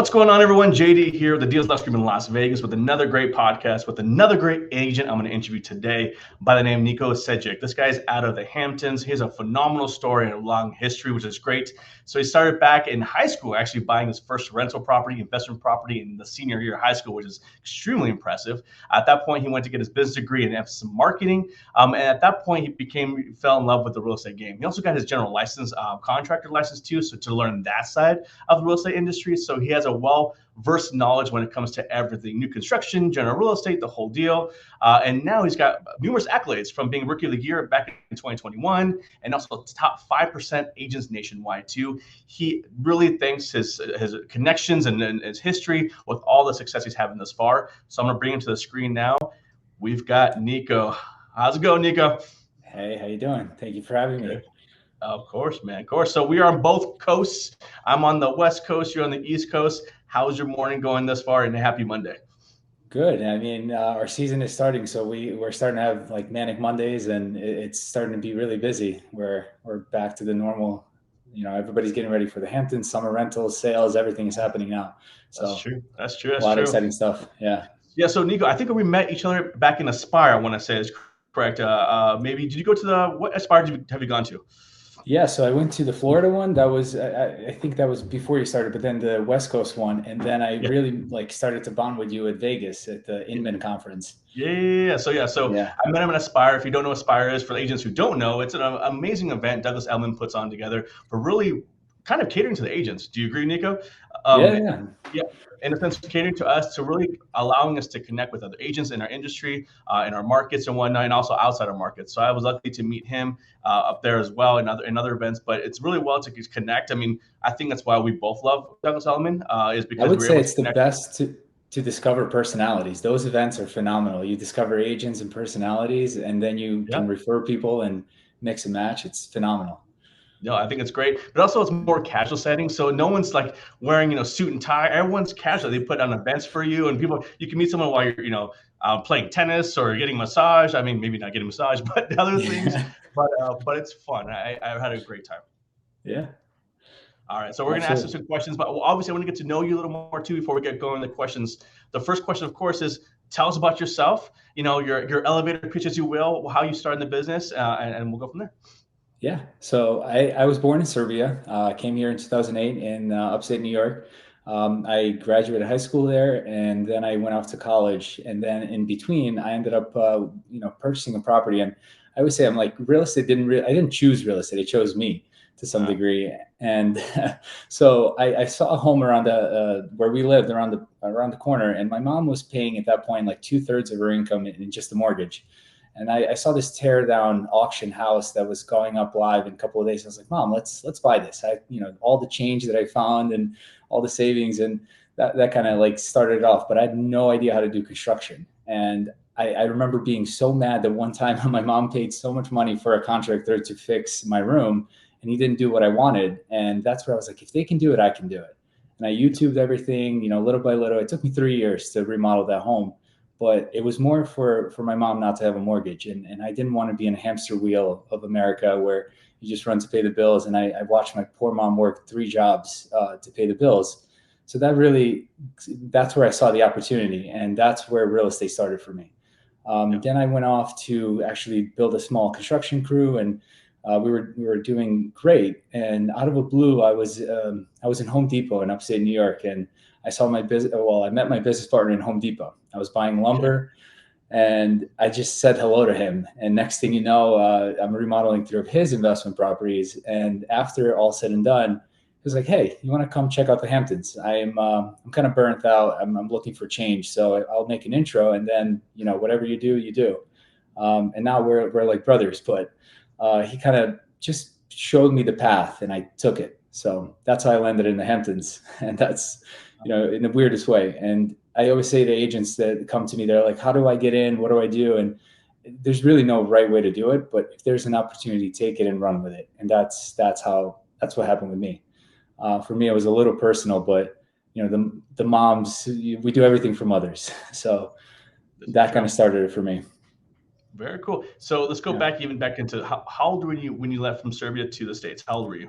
What's going on, everyone? JD here, the Deals Left Stream in Las Vegas, with another great podcast with another great agent I'm going to interview today by the name Niko Cejic. This guy's out of the Hamptons. He has a phenomenal story and a long history, which is great. So he started back in high school, actually buying his first rental property, investment property in the senior year of high school, which is extremely impressive. At that point, he went to get his business degree in emphasis in marketing. And at that point, he fell in love with the real estate game. He also got his general license, contractor license too, so to learn that side of the real estate industry. So he has a well-versed knowledge when it comes to everything, new construction, general real estate, the whole deal. And now he's got numerous accolades from being Rookie of the Year back in 2021 and also top 5% agents nationwide too. He really thanks his connections and his history with all the success he's having thus far. So I'm going to bring him to the screen now. We've got Niko. How's it going, Niko? Hey, how you doing? Thank you for having me. Of course, man. Of course. So we are on both coasts. I'm on the West Coast. You're on the East Coast. How's your morning going thus far? And happy Monday. Good. I mean, our season is starting, so we're starting to have like manic Mondays, and it's starting to be really busy. We're back to the normal. Everybody's getting ready for the Hamptons, summer rentals, sales. Everything is happening now. So that's true. That's true. That's a lot true. of exciting stuff. Yeah. Yeah. So Niko, I think we met each other back in Aspire. I want to say is correct. Maybe did you go to what Aspire have you gone to? Yeah, so I went to the Florida one. That was, I think that was before you started, but then the West Coast one. And then I really started to bond with you at Vegas at the Inman conference. Yeah. So I met him at Aspire. If you don't know what Aspire is, for the agents who don't know, it's an amazing event Douglas Elliman puts on together for really kind of catering to the agents. Do you agree, Niko? Yeah. In a sense, catering to us, to really allowing us to connect with other agents in our industry, in our markets and whatnot, and also outside our markets. So I was lucky to meet him up there as well in other events. But it's really well to connect. I mean, I think that's why we both love Douglas Elliman, is because I would say it's the best to discover personalities. Those events are phenomenal. You discover agents and personalities, and then you can refer people and mix and match. It's phenomenal. No, I think it's great, but also it's more casual setting. So no one's like wearing, suit and tie. Everyone's casual. They put on events for you, and you can meet someone while you're, playing tennis or getting massage. I mean, maybe not getting massage, but other things. But it's fun. I had a great time. Yeah. All right. So we're going to ask you some questions, but obviously I want to get to know you a little more too before we get going with the questions. The first question, of course, is tell us about yourself. Your elevator pitch, as you will, how you started the business, and we'll go from there. Yeah. So I was born in Serbia, came here in 2008 in upstate New York. I graduated high school there, and then I went off to college. And then in between, I ended up, purchasing a property. And I would say I'm like, real estate I didn't choose real estate. It chose me to some degree. And so I saw a home around where we lived around the corner. And my mom was paying at that point like 2/3 of her income in just the mortgage. And I saw this tear down auction house that was going up live in a couple of days. I was like, Mom, let's buy this. All the change that I found and all the savings, and that kind of like started it off, but I had no idea how to do construction. And I remember being so mad that one time my mom paid so much money for a contractor to fix my room, and he didn't do what I wanted. And that's where I was like, if they can do it, I can do it. And I YouTubed everything, little by little. It took me 3 years to remodel that home. But it was more for my mom not to have a mortgage. And I didn't want to be in a hamster wheel of America where you just run to pay the bills. And I watched my poor mom work 3 jobs to pay the bills. So that's where I saw the opportunity. And that's where real estate started for me. Then I went off to actually build a small construction crew, and we were doing great. And out of the blue, I was in Home Depot in upstate New York, and I saw I met my business partner in Home Depot. I was buying lumber, and I just said hello to him. And next thing you know, I'm remodeling 3 of his investment properties. And after all said and done, he was like, "Hey, you want to come check out the Hamptons? I'm kind of burnt out. I'm looking for change. So I'll make an intro, and then whatever you do, you do." And now we're like brothers. But he kind of just showed me the path, and I took it. So that's how I landed in the Hamptons, and that's in the weirdest way. And I always say to agents that come to me, they're like, "How do I get in? What do I do?" And there's really no right way to do it, but if there's an opportunity, take it and run with it. And that's what happened with me. For me, it was a little personal, but the moms, we do everything for mothers. So that kind of started it for me. Very cool. So let's go back into how old were you when you left from Serbia to the States? How old were you?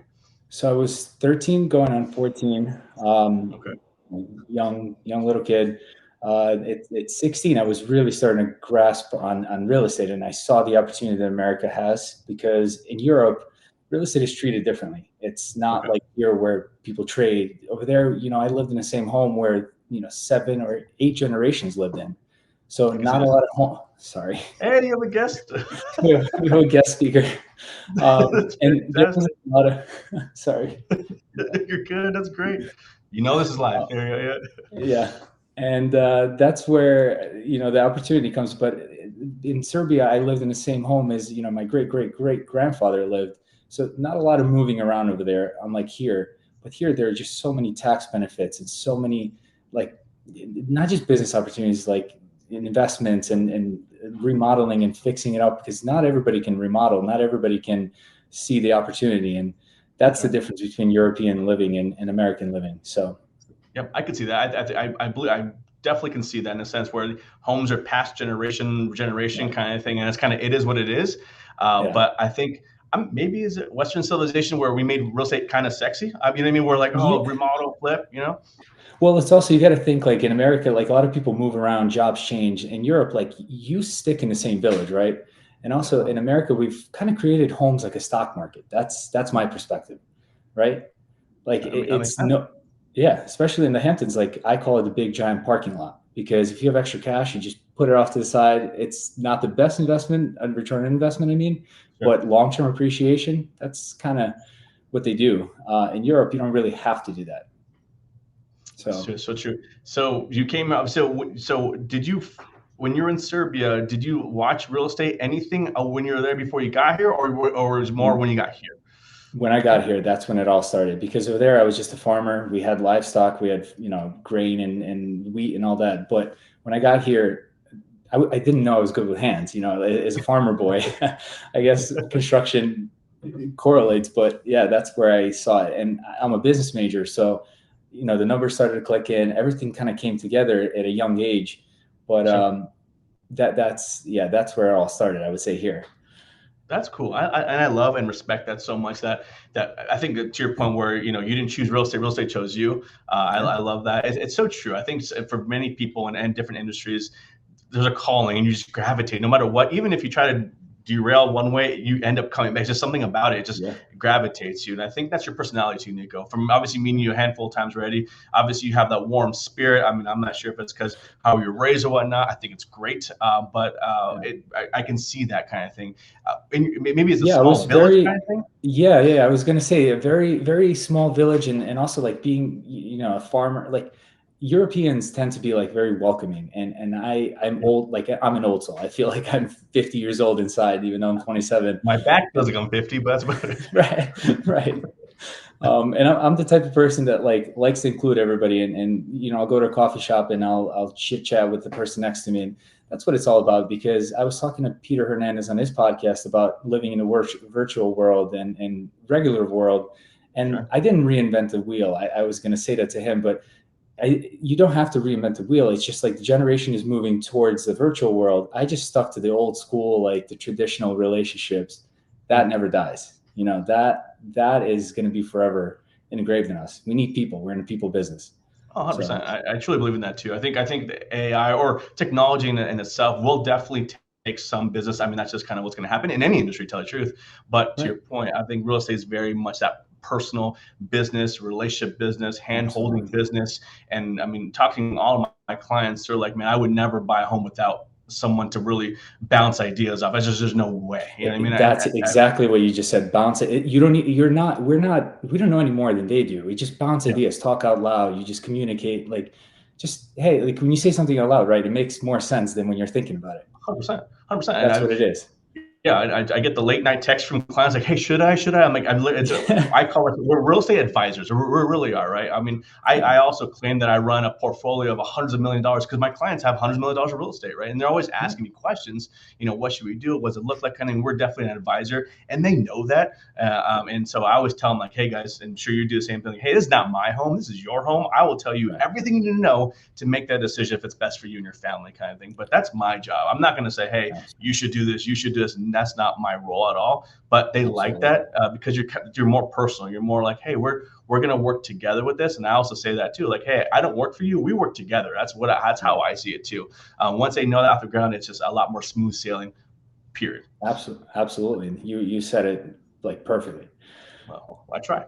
So I was 13 going on 14. Okay. young little kid. At 16, I was really starting to grasp on real estate, and I saw the opportunity that America has, because in Europe, real estate is treated differently. It's not Okay. like here where people trade. Over there, I lived in the same home where 7 or 8 generations lived in, so I can see not a that. lot of home. Sorry, Hey, you have a guest. we have a guest speaker, That's and there was fantastic. a lot of sorry. You're good. That's great. You know this is live. Uh, Yeah, yeah, Yeah, and that's where the opportunity comes. But in Serbia, I lived in the same home as my great great great grandfather lived. So not a lot of moving around over there, unlike here. But here, there are just so many tax benefits and so many, like, not just business opportunities, like in investments and remodeling and fixing it up, because not everybody can remodel, not everybody can see the opportunity, and that's the yeah. difference between European living and American living. So. Yep, I could see that. I believe I definitely can see that in a sense where homes are past generation Yeah. kind of thing, and it's kind of it is what it is. Yeah. But I think maybe is it Western civilization where we made real estate kind of sexy? I mean, what I mean, we're like, oh, Yeah. remodel, flip, you know? Well, it's also, you got to think, like in America, like a lot of people move around, jobs change. In Europe, like you stick in the same village, right? And also Yeah, in America, we've kind of created homes like a stock market. That's my perspective, right? Like I mean, that makes it's sense. no, yeah, especially in the Hamptons. Like I call it the big giant parking lot, because if you have extra cash, you just put it off to the side. It's not the best investment and return on investment, I mean, Sure. but long term appreciation, that's kind of what they do. In Europe, you don't really have to do that. That's So. true, so true. So you came out. So did you, when you were in Serbia, did you watch real estate anything when you were there before you got here, or was it more when you got here? When I got here, that's when it all started, because over there I was just a farmer. We had livestock, we had, grain and wheat and all that. But when I got here, I didn't know I was good with hands, as a farmer boy. I guess construction correlates, but yeah, that's where I saw it. And I'm a business major. So, the numbers started to click in, everything kind of came together at a young age. But Sure. that's where it all started, I would say, here. That's cool. And I love and respect that so much that I think that to your point where you didn't choose real estate chose you. Yeah. I love that. It's so true. I think for many people and different industries, there's a calling and you just gravitate no matter what. Even if you try to derail one way, you end up coming back. It's just something about it. It just Yeah. gravitates you. And I think that's your personality too, Nico. From obviously meeting you a handful of times already, obviously you have that warm spirit. I mean, I'm not sure if it's because how you're raised or whatnot. I think it's great. But Yeah. I can see that kind of thing. And maybe it's a Yeah, it was small village kind very, of thing. yeah. I was gonna say a very, very small village, and also like being, a farmer. Like Europeans tend to be like very welcoming, and I'm old, like I'm an old soul. I feel like I'm 50 years old inside, even though I'm 27. My back feels like I'm 50, but that's about it. Right, right. And I'm the type of person that like likes to include everybody, and I'll go to a coffee shop and I'll chit chat with the person next to me, and that's what it's all about. Because I was talking to Peter Hernandez on his podcast about living in a virtual world and regular world, and Sure. I didn't reinvent the wheel. I was going to say that to him, but you don't have to reinvent the wheel. It's just like the generation is moving towards the virtual world. I just stuck to the old school, like the traditional relationships. That Mm. never dies. That is going to be forever engraved in us. We need people. We're in a people business. Oh, So 100%. I truly believe in that too. I think the AI or technology in itself will definitely take some business. I mean, that's just kind of what's going to happen in any industry, to tell you the truth. But to right, your point, I think real estate is very much that personal business, relationship business, hand holding absolutely. business. And I mean, talking to all of my clients, they're like, man, I would never buy a home without someone to really bounce ideas off. It's just, there's no way. You know what I mean? That's exactly what you just said. Bounce it. You don't. You're not. We're not. We don't know any more than they do. We just bounce Yeah, ideas, talk out loud. You just communicate. Like, just hey, like when you say something out loud, right? It makes more sense than when you're thinking about it. 100%, 100%. And That's what it is. yeah, I get the late night text from clients like, "Hey, should I? Should I?" I'm like, I call it we're real estate advisors. We really are, right? I mean, I Yeah. also claim that I run a portfolio of hundreds of $1 million because my clients have hundreds of $1 million of real estate, right? And they're always Yeah. asking me questions. What should we do? What does it look like? Kind of. We're definitely an advisor, and they know that. And so I always tell them like, "Hey guys, and sure you do the same thing. Hey, this is not my home. This is your home. I will tell you Right. everything you need to know to make that decision if it's best for you and your family, kind of thing." But that's my job. I'm not going to say, "Hey, you Absolutely. should do this. You should do this." and that's not my role at all. But they like Absolutely. that because you're more personal. You're more like, hey, we're gonna work together with this. And I also say that too, like, hey, I don't work for you. We work together. That's how I see it too. Once they know that off the ground, it's just a lot more smooth sailing. Period. Absolutely. Absolutely. You said it like perfectly. Well, I try.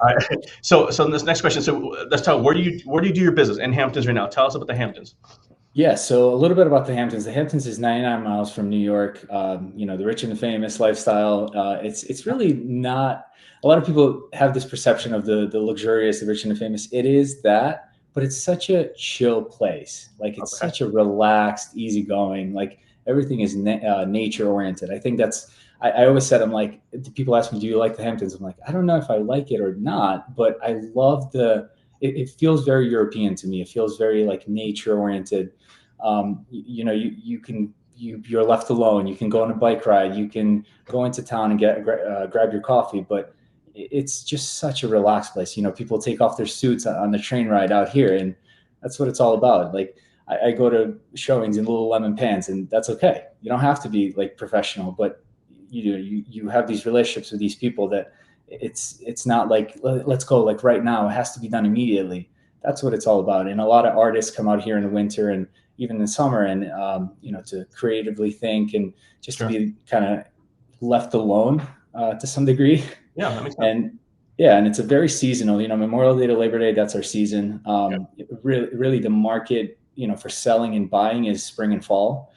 All right. So this next question. So let's talk. Where do you do your business in Hamptons right now? Tell us about the Hamptons. Yeah, so a little bit about the Hamptons. The Hamptons is 99 miles from New York. The rich and the famous lifestyle. It's really not. A lot of people have this perception of the luxurious, the rich and the famous. It is that, but it's such a chill place. Like it's Okay. such a relaxed, easygoing. Like everything is nature oriented. I think that's. I always said, I'm like, people ask me, do you like the Hamptons? I'm like, I don't know if I like it or not, but I love it feels very European to me. It feels very like nature oriented. You're left alone. You can go on a bike ride. You can go into town and grab your coffee. But it's just such a relaxed place. People take off their suits on the train ride out here, and that's what it's all about. Like I go to showings in Lululemon pants, and that's okay. You don't have to be like professional, but you have these relationships with these people that it's not like let's go like right now. It has to be done immediately. That's what it's all about. And a lot of artists come out here in the winter and even in the summer, and to creatively think and just to Sure. be kind of left alone to some degree. Yeah, that makes sense. And yeah, and it's a very seasonal. Memorial Day to Labor Day, that's our season. Yeah. Really, the market for selling and buying is spring and fall.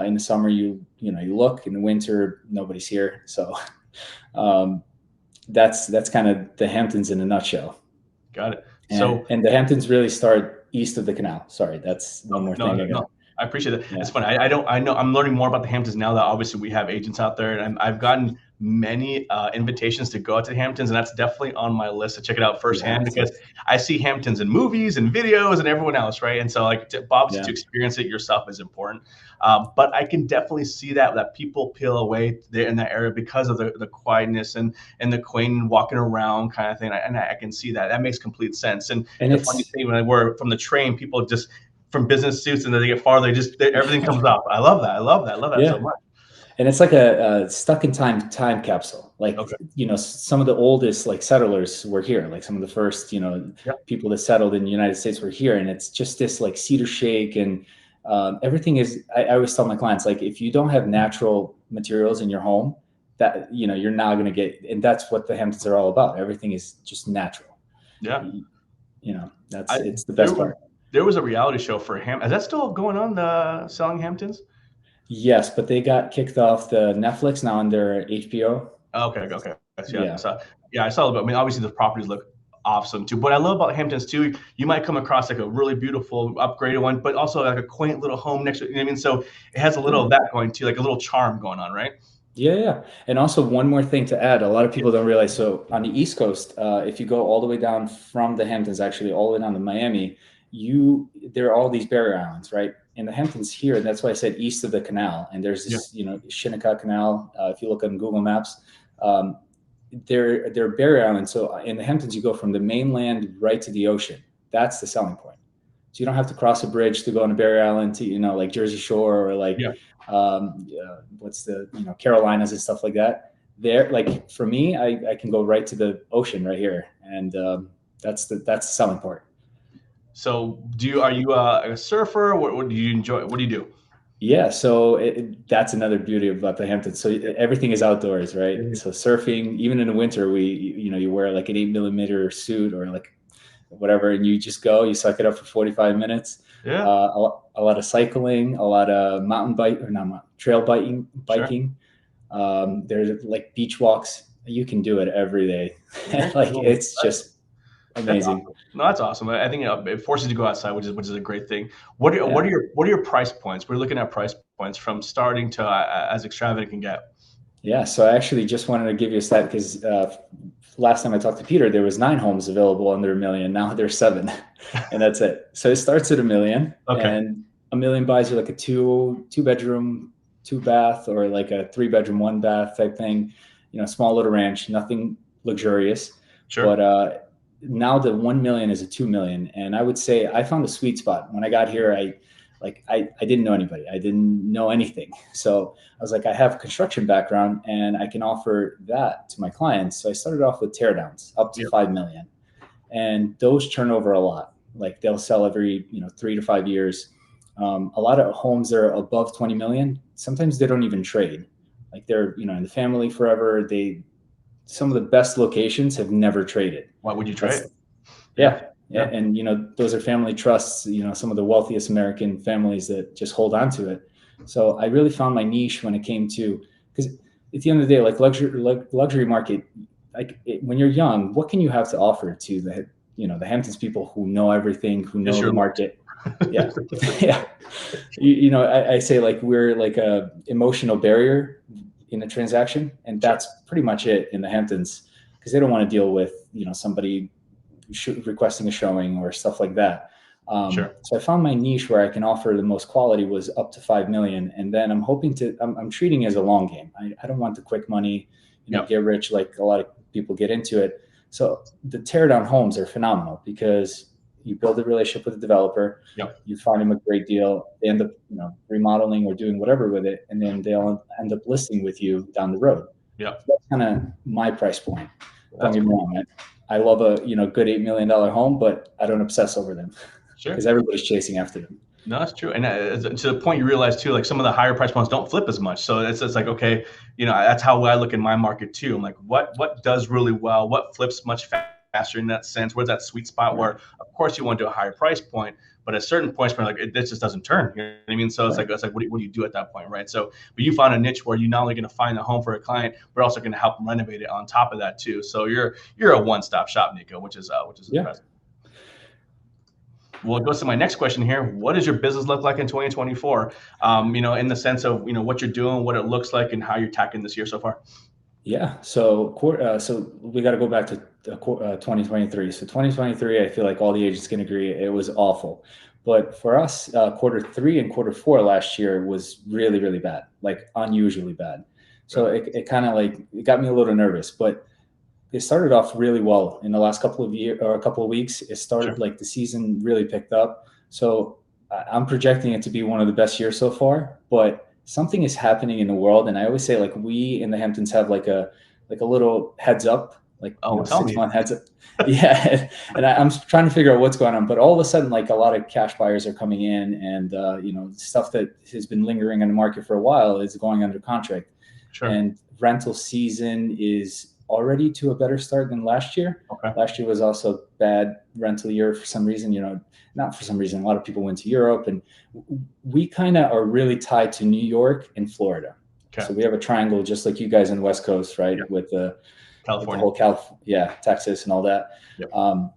In the summer, you look. In the winter, nobody's here. So that's kind of the Hamptons in a nutshell. Got it. And, So and the Hamptons really start east of the canal. Sorry, that's one more no, thing I got. no, I appreciate it. Yeah. It's funny. I know I'm learning more about the Hamptons now that obviously we have agents out there, and I've gotten many invitations to go out to the Hamptons, and that's definitely on my list to check it out You firsthand have to. because I see Hamptons in movies and videos and everyone else, right? And so like obviously Yeah. to experience it yourself is important. But I can definitely see that people peel away there in that area because of the quietness and the quaint walking around kind of thing. And I can see that. That makes complete sense. And And the funny it's thing when we're from the train, people just from business suits and then they get farther, everything comes up. I love that. I love that. I love that so yeah, much. and it's like a stuck in time capsule. Like Okay. some of the oldest like settlers were here. Like some of the first Yeah. people that settled in the United States were here, and it's just this like cedar shake and everything is. I always tell my clients, like, if you don't have natural materials in your home, that you're not going to get, and that's what the Hamptons are all about. Everything is just natural. Yeah. It's the There best part. there was a reality show for Ham. Is that still going on? The Selling Hamptons? Yes, but they got kicked off the Netflix now under HBO. Okay. Okay. Yeah. Yeah. Yeah, I saw it. But I mean, obviously the properties look awesome too. What I love about Hamptons too, you might come across like a really beautiful upgraded one, but also like a quaint little home next to it. You know what I mean? So it has a little of that going too, like a little charm going on, right? Yeah, yeah. And also one more thing to add, a lot of people don't realize. So on the East Coast, if you go all the way down from the Hamptons, actually all the way down to Miami, there are all these barrier islands, right? And the Hamptons here, and that's why I said east of the canal. And there's Yeah. this, Shinnecock Canal. If you look on Google Maps, um, they're barrier islands. So in the Hamptons, you go from the mainland right to the ocean. That's the selling point. So you don't have to cross a bridge to go on a barrier island to, like Jersey Shore or like Yeah. what's the Carolinas and stuff like that. There, like for me, I can go right to the ocean right here, and that's the selling part. So are you a surfer? What do you enjoy? What do you do? Yeah, so that's another beauty about the Hamptons. So everything is outdoors, right? Mhm. So surfing, even in the winter, you wear like an 8 millimeter suit or like whatever, and you just go, you suck it up for 45 minutes. Yeah. A lot of cycling, a lot of mountain bike or not trail biking. Sure. There's like beach walks. You can do it every day. Okay, Like cool. it's just That's amazing. awesome. No, that's awesome. I think it forces you to go outside, which is a great thing. What are Yeah. your price points? We're looking at price points from starting to as extravagant can get. Yeah. So I actually just wanted to give you a stat because last time I talked to Peter, there was 9 homes available under $1 million. Now there's 7, and that's it. So it starts at $1 million, Okay. and $1 million buys you like a two bedroom, 2 bath, or like a 3 bedroom, 1 bath type thing. Small little ranch, nothing luxurious. Sure. But now the $1 million is a $2 million, and I would say I found a sweet spot when I got here. like I didn't know anybody. I didn't know anything. So I was like, I have a construction background and I can offer that to my clients. So I started off with teardowns up to Yep. 5 million. And those turn over a lot. Like they'll sell every 3 to 5 years. A lot of homes are above 20 million. Sometimes they don't even trade. Like they're in the family forever. Some of the best locations have never traded. Why would you trade? Yeah. And those are family trusts. Some of the wealthiest American families that just hold on to it. So I really found my niche when it came to, because at the end of the day, like luxury market, when you're young, what can you have to offer to the Hamptons people who know everything, who know the market? Yeah. Yeah. I say like we're like a emotional barrier in a transaction, and that's pretty much it in the Hamptons, because they don't want to deal with somebody requesting a showing or stuff like that. So I found my niche where I can offer the most quality was up to 5 million. And then I'm treating it as a long game. I don't want the quick money, get rich like a lot of people get into it. So the teardown homes are phenomenal because you build a relationship with the developer, you find them a great deal, they end up remodeling or doing whatever with it, and then they'll end up listing with you down the road. So that's kind of my price point. Don't get me wrong, I love a good $8 million home, but I don't obsess over them because everybody's chasing after them. No, that's true. And to the point you realize too, like some of the higher price points don't flip as much. So it's like, okay, that's how I look in my market too. I'm like, what does really well? What flips much faster in that sense? Where's that sweet spot where, of course, you want to do a higher price point, but at certain points where like this just doesn't turn. You know what I mean? So it's like what do you do at that point, right? So, but you found a niche where you're not only going to find a home for a client, but also going to help renovate it on top of that too. So you're a one-stop shop, Niko, which is impressive. Well, it goes to my next question here. What does your business look like in 2024? In the sense of, what you're doing, what it looks like, and how you're tackling this year so far. Yeah. So we got to go back to 2023. So 2023, I feel like all the agents can agree it was awful. But for us, Q3 and Q4 last year was really, really bad, like unusually bad. So it kind of it got me a little nervous, but it started off really well in the last couple of weeks. It started like the season really picked up. So I'm projecting it to be one of the best years so far, but something is happening in the world. And I always say, like, we in the Hamptons have like a little heads up, like 6-month heads up. Yeah. And I'm trying to figure out what's going on, but all of a sudden, like a lot of cash buyers are coming in, and stuff that has been lingering in the market for a while is going under contract. And rental season is already to a better start than last year. Last year was also bad rental year for some reason, not for some reason. A lot of people went to Europe, and we kind of are really tied to New York and Florida. So we have a triangle just like you guys on the West Coast, right? With the California, with the whole Texas and all that.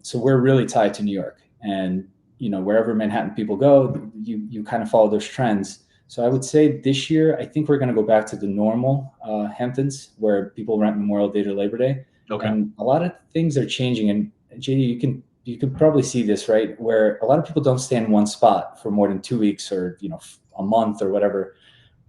So we're really tied to New York, and wherever Manhattan people go, you kind of follow those trends. So I would say this year, I think we're going to go back to the normal Hamptons where people rent Memorial Day to Labor Day. And a lot of things are changing. And JD, you can probably see this, right? Where a lot of people don't stay in one spot for more than 2 weeks or, a month or whatever.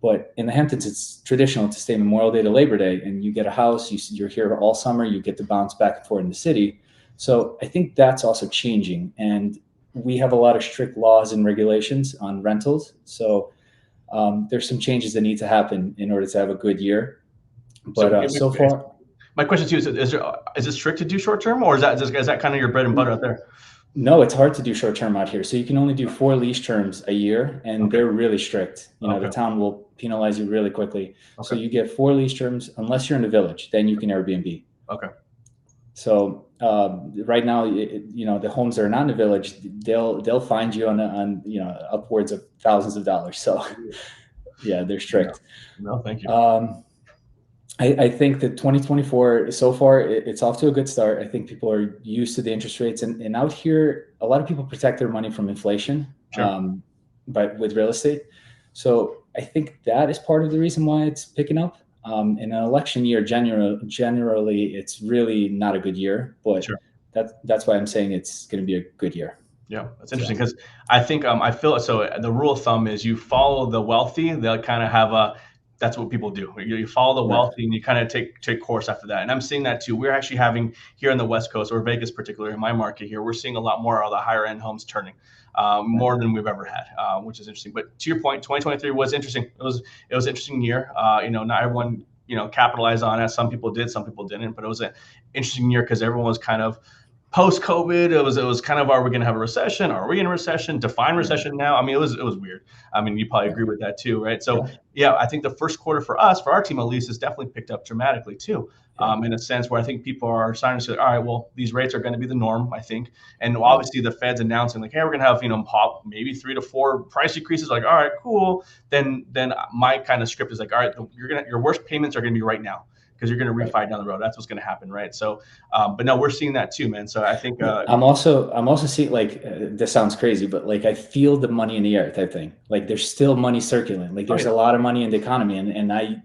But in the Hamptons, it's traditional to stay Memorial Day to Labor Day, and you get a house, you're here all summer, you get to bounce back and forth in the city. So I think that's also changing. And we have a lot of strict laws and regulations on rentals. So there's some changes that need to happen in order to have a good year. But so far, my question to you is it strict to do short term, or is that kind of your bread and butter out there? No, it's hard to do short term out here. So you can only do 4 lease terms a year, and they're really strict. The town will penalize you really quickly. So you get 4 lease terms unless you're in the village, then you can Airbnb. So right now, the homes that are not in the village, they'll find you on upwards of thousands of dollars. So yeah, they're strict. No, thank you. I think that 2024 so far it's off to a good start. I think people are used to the interest rates, and out here, a lot of people protect their money from inflation, but with real estate. So I think that is part of the reason why it's picking up. In an election year, generally, it's really not a good year, but that's why I'm saying it's going to be a good year. Yeah, that's interesting because I think I feel so. The rule of thumb is you follow the wealthy. They'll kind of have that's what people do. You follow the wealthy and you kind of take course after that. And I'm seeing that too. We're actually having here on the West Coast, or Vegas particularly in my market here, we're seeing a lot more of the higher end homes turning. more than we've ever had, which is interesting. But to your point, 2023 was interesting. It was an interesting year. Not everyone capitalized on it. Some people did, some people didn't. But it was an interesting year because everyone was kind of post COVID. It was kind of, are we going to have a recession? Are we in a recession? Define recession now. I mean, it was weird. I mean, you probably agree with that too, right? So yeah, I think the first quarter for us, for our team at least, has definitely picked up dramatically too. In a sense where I think people are starting to say, all right, well, these rates are going to be the norm, I think. And obviously the Fed's announcing like, hey, we're going to have, pop maybe 3 to 4 price decreases. Like, all right, cool. Then my kind of script is like, all right, your worst payments are going to be right now, because you're going to refi down the road. That's what's going to happen, right? So, but no, we're seeing that too, man. So I think I'm also seeing like this sounds crazy, but like I feel the money in the air type thing. Like there's still money circulating. Like there's a lot of money in the economy, and I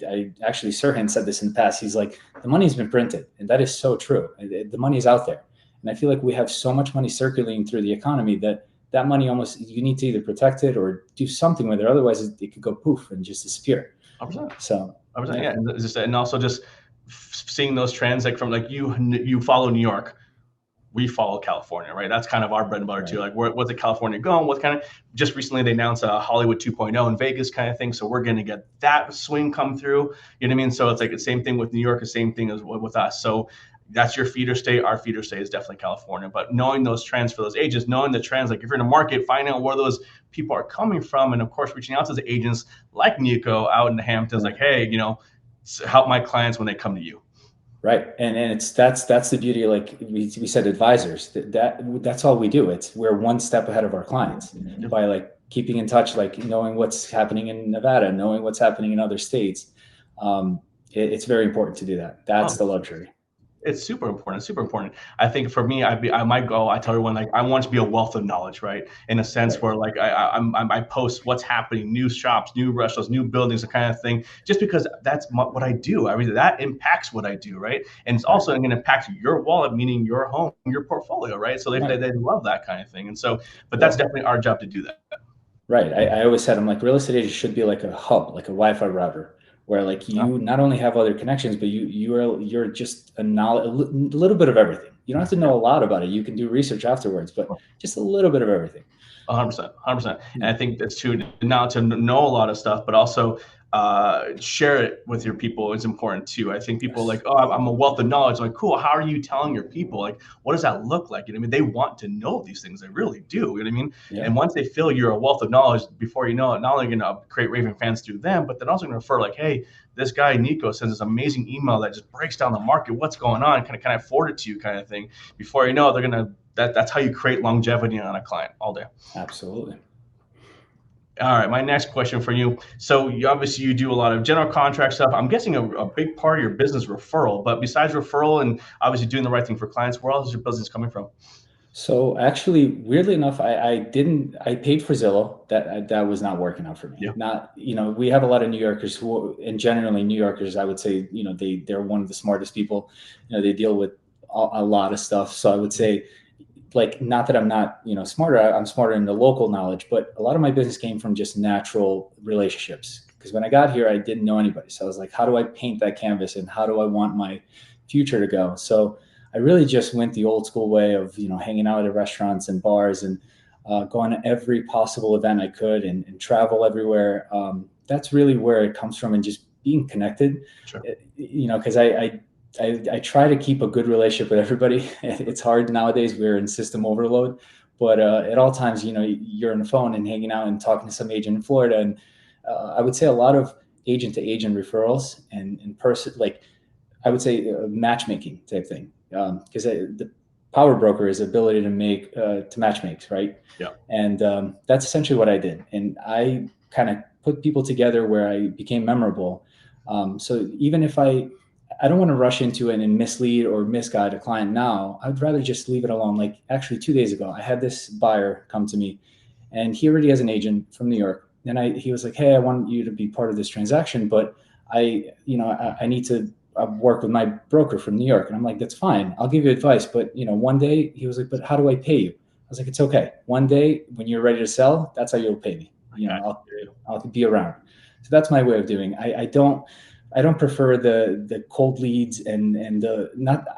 actually Sirhan said this in the past. He's like, the money's been printed, and that is so true. The money is out there, and I feel like we have so much money circulating through the economy that money almost, you need to either protect it or do something with it. Otherwise, it could go poof and just disappear. 100%. So 100%, yeah, and also just seeing those trends, like from like you follow New York, we follow California, right? That's kind of our bread and butter too. Like what's the California going? What kind of, just recently they announced a Hollywood 2.0 in Vegas kind of thing. So we're going to get that swing come through. You know what I mean? So it's like the same thing with New York, the same thing as with us. So that's your feeder state. Our feeder state is definitely California. But knowing those trends for those agents, knowing the trends, like if you're in a market, finding out where those people are coming from, and of course reaching out to the agents like Niko out in the Hamptons, like, hey, help my clients when they come to you. Right. And that's the beauty. Like we said, advisors, that's all we do. We're one step ahead of our clients by like keeping in touch, like knowing what's happening in Nevada, knowing what's happening in other states. It's very important to do that. That's the luxury. It's super important. Super important. I think for me, my goal, I tell everyone, like, I want to be a wealth of knowledge, right? In a sense where like I post what's happening, new shops, new restaurants, new buildings, the kind of thing, just because that's what I do. I mean, that impacts what I do, right? And it's also going to impact your wallet, meaning your home, your portfolio, right? So they love that kind of thing. And so, but that's definitely our job to do that. Right. I always said, I'm like, real estate agents should be like a hub, like a Wi-Fi router, where like you not only have other connections, but you're just a little bit of everything. You don't have to know a lot about it. You can do research afterwards, but just a little bit of everything. 100%, 100%. And I think that's too, now to know a lot of stuff, but also share it with your people is important too. I think people like, oh, I'm a wealth of knowledge. Like, cool. How are you telling your people? Like, what does that look like? You know what I mean? They want to know these things. They really do. You know what I mean? Yeah. And once they feel you're a wealth of knowledge, before you know it, not only going to create raving fans through them, but then also going to refer like, hey, this guy Niko sends this amazing email that just breaks down the market. What's going on? Can I forward it to you, kind of thing? Before you know it, they're going to. That's how you create longevity on a client all day. Absolutely. All right, my next question for you. So obviously you do a lot of general contract stuff. I'm guessing a big part of your business referral, but besides referral and obviously doing the right thing for clients, where else is your business coming from? So actually, weirdly enough, I paid for Zillow. That was not working out for me. Yeah. We have a lot of New Yorkers and generally New Yorkers, I would say, they're one of the smartest people. They deal with a lot of stuff. So I would say, like, not that I'm not, smarter, I'm smarter in the local knowledge, but a lot of my business came from just natural relationships. Because when I got here, I didn't know anybody. So I was like, how do I paint that canvas and how do I want my future to go? So I really just went the old school way of, hanging out at restaurants and bars and going to every possible event I could and travel everywhere. That's really where it comes from, and just being connected, Sure. Because I try to keep a good relationship with everybody. It's hard nowadays. We're in system overload, but at all times, you're on the phone and hanging out and talking to some agent in Florida. And I would say a lot of agent to agent referrals and in person, like I would say matchmaking type thing. Because the power broker is ability to make to match makes, right? Yeah. And that's essentially what I did. And I kind of put people together where I became memorable. So even if I don't want to rush into it and mislead or misguide a client now, I'd rather just leave it alone. Like actually 2 days ago, I had this buyer come to me and he already has an agent from New York. And he was like, hey, I want you to be part of this transaction, but I need to work with my broker from New York. And I'm like, that's fine. I'll give you advice. But, one day he was like, but how do I pay you? I was like, it's okay. One day when you're ready to sell, that's how you'll pay me. I'll be around. So that's my way of doing. I don't prefer the cold leads and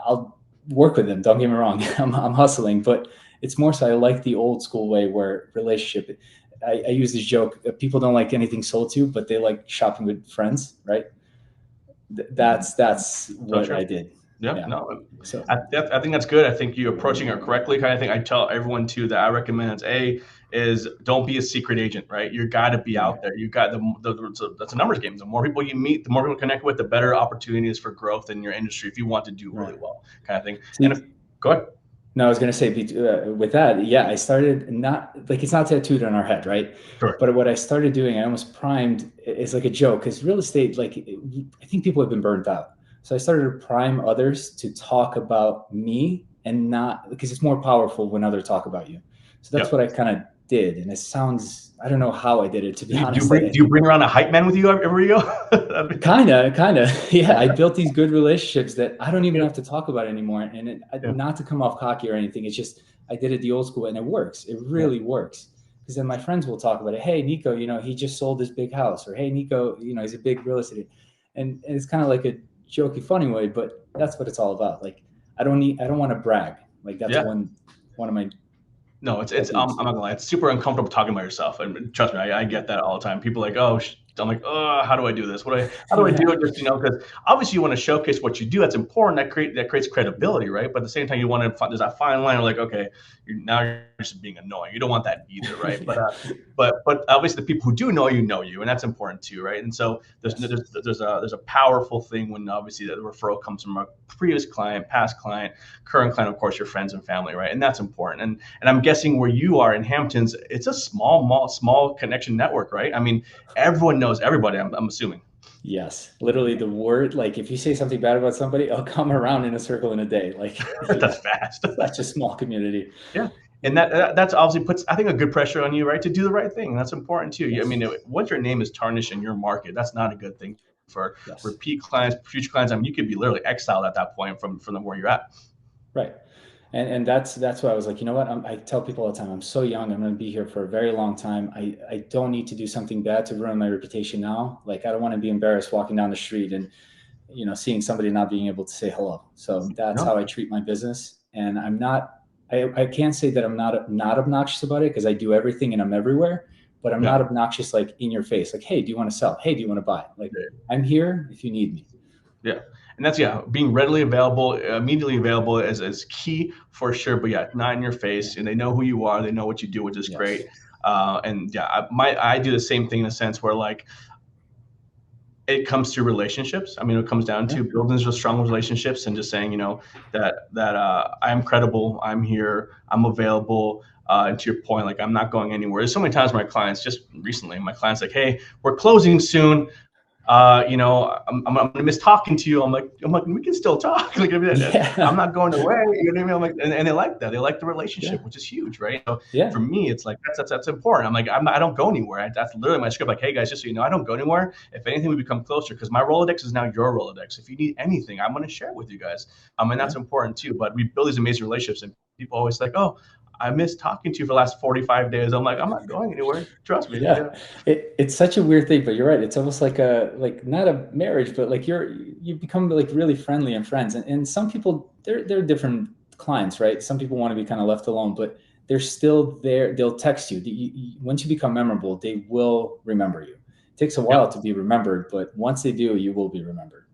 I'll work with them. Don't get me wrong. I'm hustling, but it's more so I like the old school way where relationship, I use this joke, people don't like anything sold to, but they like shopping with friends, right? That's So what true. I did. Yeah, Yeah. no, So I think that's good. I think you're approaching it correctly. Kind of thing I tell everyone too that I recommend is don't be a secret agent, right? You got to be right. out there. You got that's a numbers game. The more people you meet, the more people connect with, the better opportunities for growth in your industry if you want to do really Right. well, kind of thing. And if, See, go ahead. no, I was going to say with that, yeah, I started not like it's not tattooed on our head, right? Sure. But what I started doing, I almost primed it's like a joke because real estate, like I think people have been burnt out. So I started to prime others to talk about me and not because it's more powerful when others talk about you. So that's what Yep. I kind of did. And it sounds, I don't know how I did it, to be Do you honest. bring around a hype man with you everywhere you go? Kind of. Yeah. I built these good relationships that I don't even Yeah. have to talk about anymore. And Yeah. not to come off cocky or anything. It's just, I did it the old school and it works. It Yeah. really works. Because then my friends will talk about it. Hey, Niko, he just sold this big house. Or hey, Niko, he's a big real estate. And it's kind of like a jokey, funny way, but that's what it's all about. Like, I don't want to brag. Like that's Yeah. one of my No, it's techniques. I'm not gonna lie, it's super uncomfortable talking about yourself, and trust me, I get that all the time. People are like, oh, I'm like, oh, how do I do this? How do I do Yeah. it? Just because obviously you want to showcase what you do. That's important. That creates credibility, right? But at the same time, you want to there's that fine line. Like, okay, you're just being annoying. You don't want that either, right? Yeah. But obviously the people who do know you, and that's important too, right? And so Yes. there's a powerful thing when obviously the referral comes from a previous client, past client, current client, of course, your friends and family, right? And that's important. And I'm guessing where you are in Hamptons, it's a small connection network, right? I mean, everyone knows everybody. I'm assuming. Yes, literally the word, like if you say something bad about somebody, I'll come around in a circle in a day. Like, That's yeah, fast. such a small community. Yeah. And that's obviously puts, I think, a good pressure on you, right, to do the right thing. That's important too. I Yes, mean, once your name is tarnished in your market, that's not a good thing for yes, repeat clients, future clients. I mean, you could be literally exiled at that point from where you're at. right. And that's why I was like, you know what? I tell people all the time, I'm so young. I'm going to be here for a very long time. I don't need to do something bad to ruin my reputation now. Like, I don't want to be embarrassed walking down the street and, seeing somebody not being able to say hello. So that's No, how I treat my business. And I can't say that I'm not obnoxious about it because I do everything and I'm everywhere, but I'm yeah. not obnoxious like in your face. Like, hey, do you want to sell? Hey, do you want to buy? Like, Yeah. I'm here if you need me. Yeah. And that's, yeah, being readily available, immediately available is key for sure. But yeah, not in your Yeah. face, and they know who you are. They know what you do, which is Yes. great. And yeah, I do the same thing in a sense where like it comes to relationships. I mean, it comes down Yeah. to building just strong relationships and just saying, that I'm credible, I'm here, I'm available. And to your point, like I'm not going anywhere. There's so many times my clients, just recently, my clients like, hey, we're closing soon. I'm gonna miss talking to you. I'm like, we can still talk. Like, I mean, I'm Yeah. not going away. You know what I mean? I'm like, and they like that. They like the Yeah. relationship, which is huge, right? So for Yeah. me, it's like that's important. I'm like, I don't go anywhere. That's literally my script. Like, hey guys, just so you know, I don't go anywhere. If anything, we become closer because my Rolodex is now your Rolodex. If you need anything, I'm going to share with you guys. And that's Yeah. important too. But we build these amazing relationships, and people always like, oh, I miss talking to you for the last 45 days. I'm like, I'm not going anywhere. Trust me. Yeah, Yeah. it's such a weird thing, but you're right. It's almost like not a marriage, but like you become like really friendly and friends. And some people they're different clients, right? Some people want to be kind of left alone, but they're still there. They'll text you. Once you become memorable, they will remember you. It takes a while Yep. to be remembered, but once they do, you will be remembered.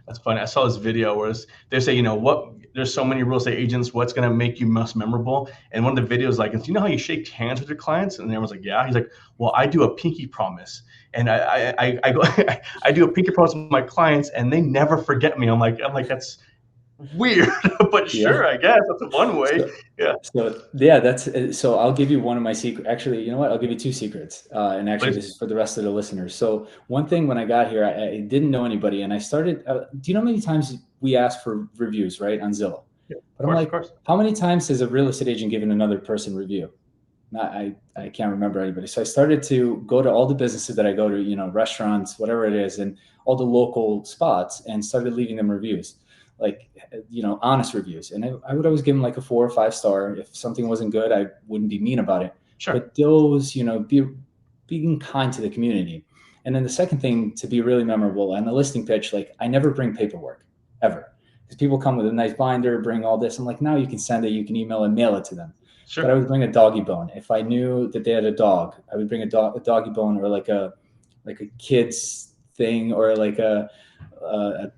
That's funny. I saw this video where they say, what? There's so many real estate agents. What's going to make you most memorable? And one of the videos, like, do you know how you shake hands with your clients? And everyone's like, yeah. He's like, well, I do a pinky promise, and I go, I do a pinky promise with my clients, and they never forget me. I'm like, that's weird, but Yeah. sure, I guess that's one way. So, Yeah, so yeah, so I'll give you one of my secret. Actually, you know what? I'll give you two secrets. And actually, please. this is for the rest of the listeners. So one thing when I got here, I didn't know anybody, and I started. Do you know how many times we ask for reviews, right, on Zillow? Yeah, But I'm of like, course. how many times has a real estate agent given another person review? Not, I can't remember anybody. So I started to go to all the businesses that I go to, restaurants, whatever it is, and all the local spots, and started leaving them reviews, like honest reviews. And I would always give them like a 4 or 5 star. If something wasn't good, I wouldn't be mean about it. Sure. But those, being kind to the community. And then the second thing, to be really memorable and the listing pitch, like I never bring paperwork ever, because people come with a nice binder, bring all this. I'm like, now you can send it, you can email and mail it to them. but I Sure. would bring a doggy bone. If I knew that they had a dog, I would bring a doggy bone, or like a kid's thing, or like a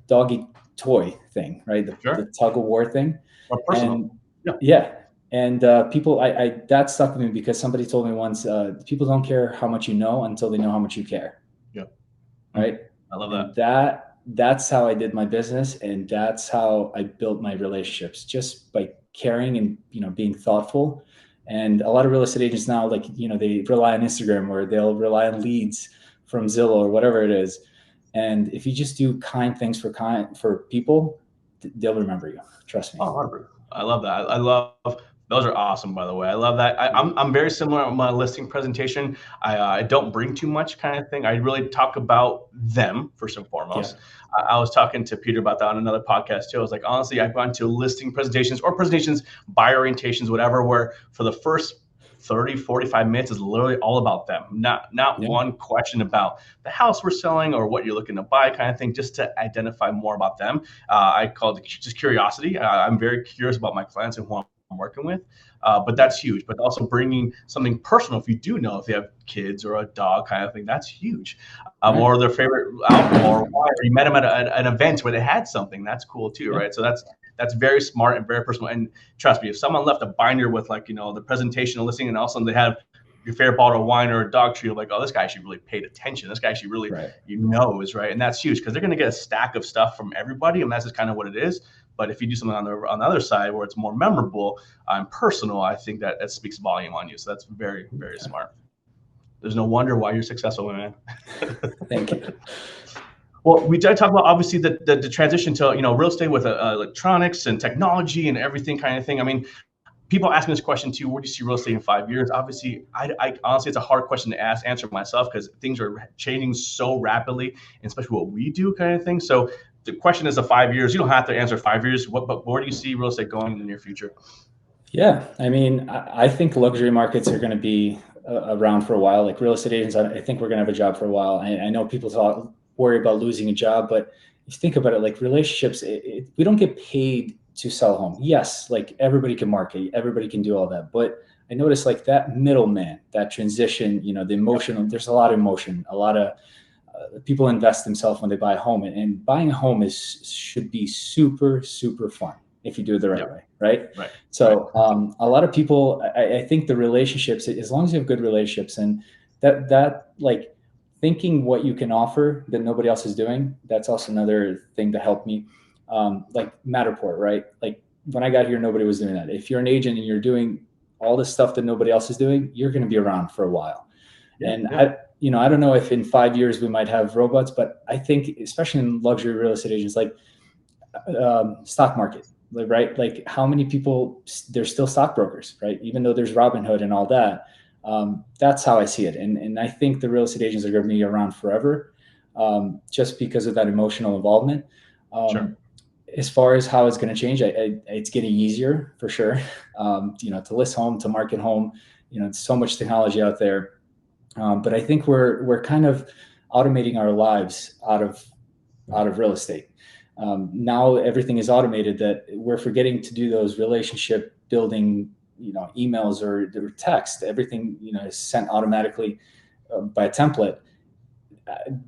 doggy toy thing, right? The Sure. tug of war thing. Or personal. And Yeah. yeah, and people, that stuck with me because somebody told me once, people don't care how much you know until they know how much you care, Yeah. right? I love And that. that's how I did my business, and that's how I built my relationships, just by caring and being thoughtful. And a lot of real estate agents now, like they rely on Instagram, or they'll rely on leads from Zillow or whatever it is. And if you just do kind things for people, they'll remember you. Trust me. Oh, Harvard. I love that. I love those are awesome, by the way. I love that. I'm very similar on my listing presentation. I don't bring too much kind of thing. I really talk about them first and Yeah. foremost. I was talking to Peter about that on another podcast too. I was like, honestly, I've gone to listing presentations or presentations, buy orientations, whatever, where for the first 30, 45 minutes is literally all about them. Not Yeah. one question about the house we're selling or what you're looking to buy kind of thing, just to identify more about them. I call it just curiosity. I'm very curious about my clients and who I'm working with. But that's huge. But also bringing something personal, if you do know if they have kids or a dog kind of thing, that's huge. Right. Or their favorite alcohol or wine, or you met them at an event where they had something, that's cool too, Yeah. right? So that's very smart and very personal. And trust me, if someone left a binder with like the presentation and listing, and all of a sudden they have your favorite bottle of wine or a dog treat, like, oh, this guy actually really paid attention. This guy actually really Right. knows, right? And that's huge because they're going to get a stack of stuff from everybody, and that's just kind of what it is. But if you do something on the other side where it's more memorable and personal, I think that speaks volume on you. So that's very, very smart. There's no wonder why you're successful, man. Thank you. Well, we did talk about obviously the transition to real estate with electronics and technology and everything kind of thing. I mean, people ask me this question too: where do you see real estate in 5 years? Obviously, I honestly, it's a hard question to answer myself because things are changing so rapidly, and especially what we do kind of thing. So the question is, 5 years. You don't have to answer 5 years. But where do you see real estate going in the near future? Yeah, I mean, I think luxury markets are going to be around for a while. Like real estate agents, I think we're going to have a job for a while. I know people worry about losing a job, but if you think about it, like relationships, we don't get paid to sell a home. Yes, like everybody can market, everybody can do all that, but I noticed like that middleman, that transition, the emotion. There's a lot of emotion, a lot of people invest themselves when they buy a home, and buying a home should be super, super fun if you do it the right way, right? Right. So a lot of people, I think the relationships, as long as you have good relationships, and that like thinking what you can offer that nobody else is doing, that's also another thing to help me. Like Matterport, right? Like when I got here, nobody was doing that. If you're an agent and you're doing all the stuff that nobody else is doing, you're going to be around for a while. And I don't know if in 5 years we might have robots, but I think especially in luxury real estate agents, like stock market, right? Like how many people, there's still stockbrokers, right? Even though there's Robinhood and all that. That's how I see it. And I think the real estate agents are going to be around forever, just because of that emotional involvement. Sure. As far as how it's going to change, it's getting easier for sure. To list home, to market home, so much technology out there. But I think we're kind of automating our lives out of real estate. Now everything is automated that we're forgetting to do those relationship building, emails or text. Everything, is sent automatically by a template.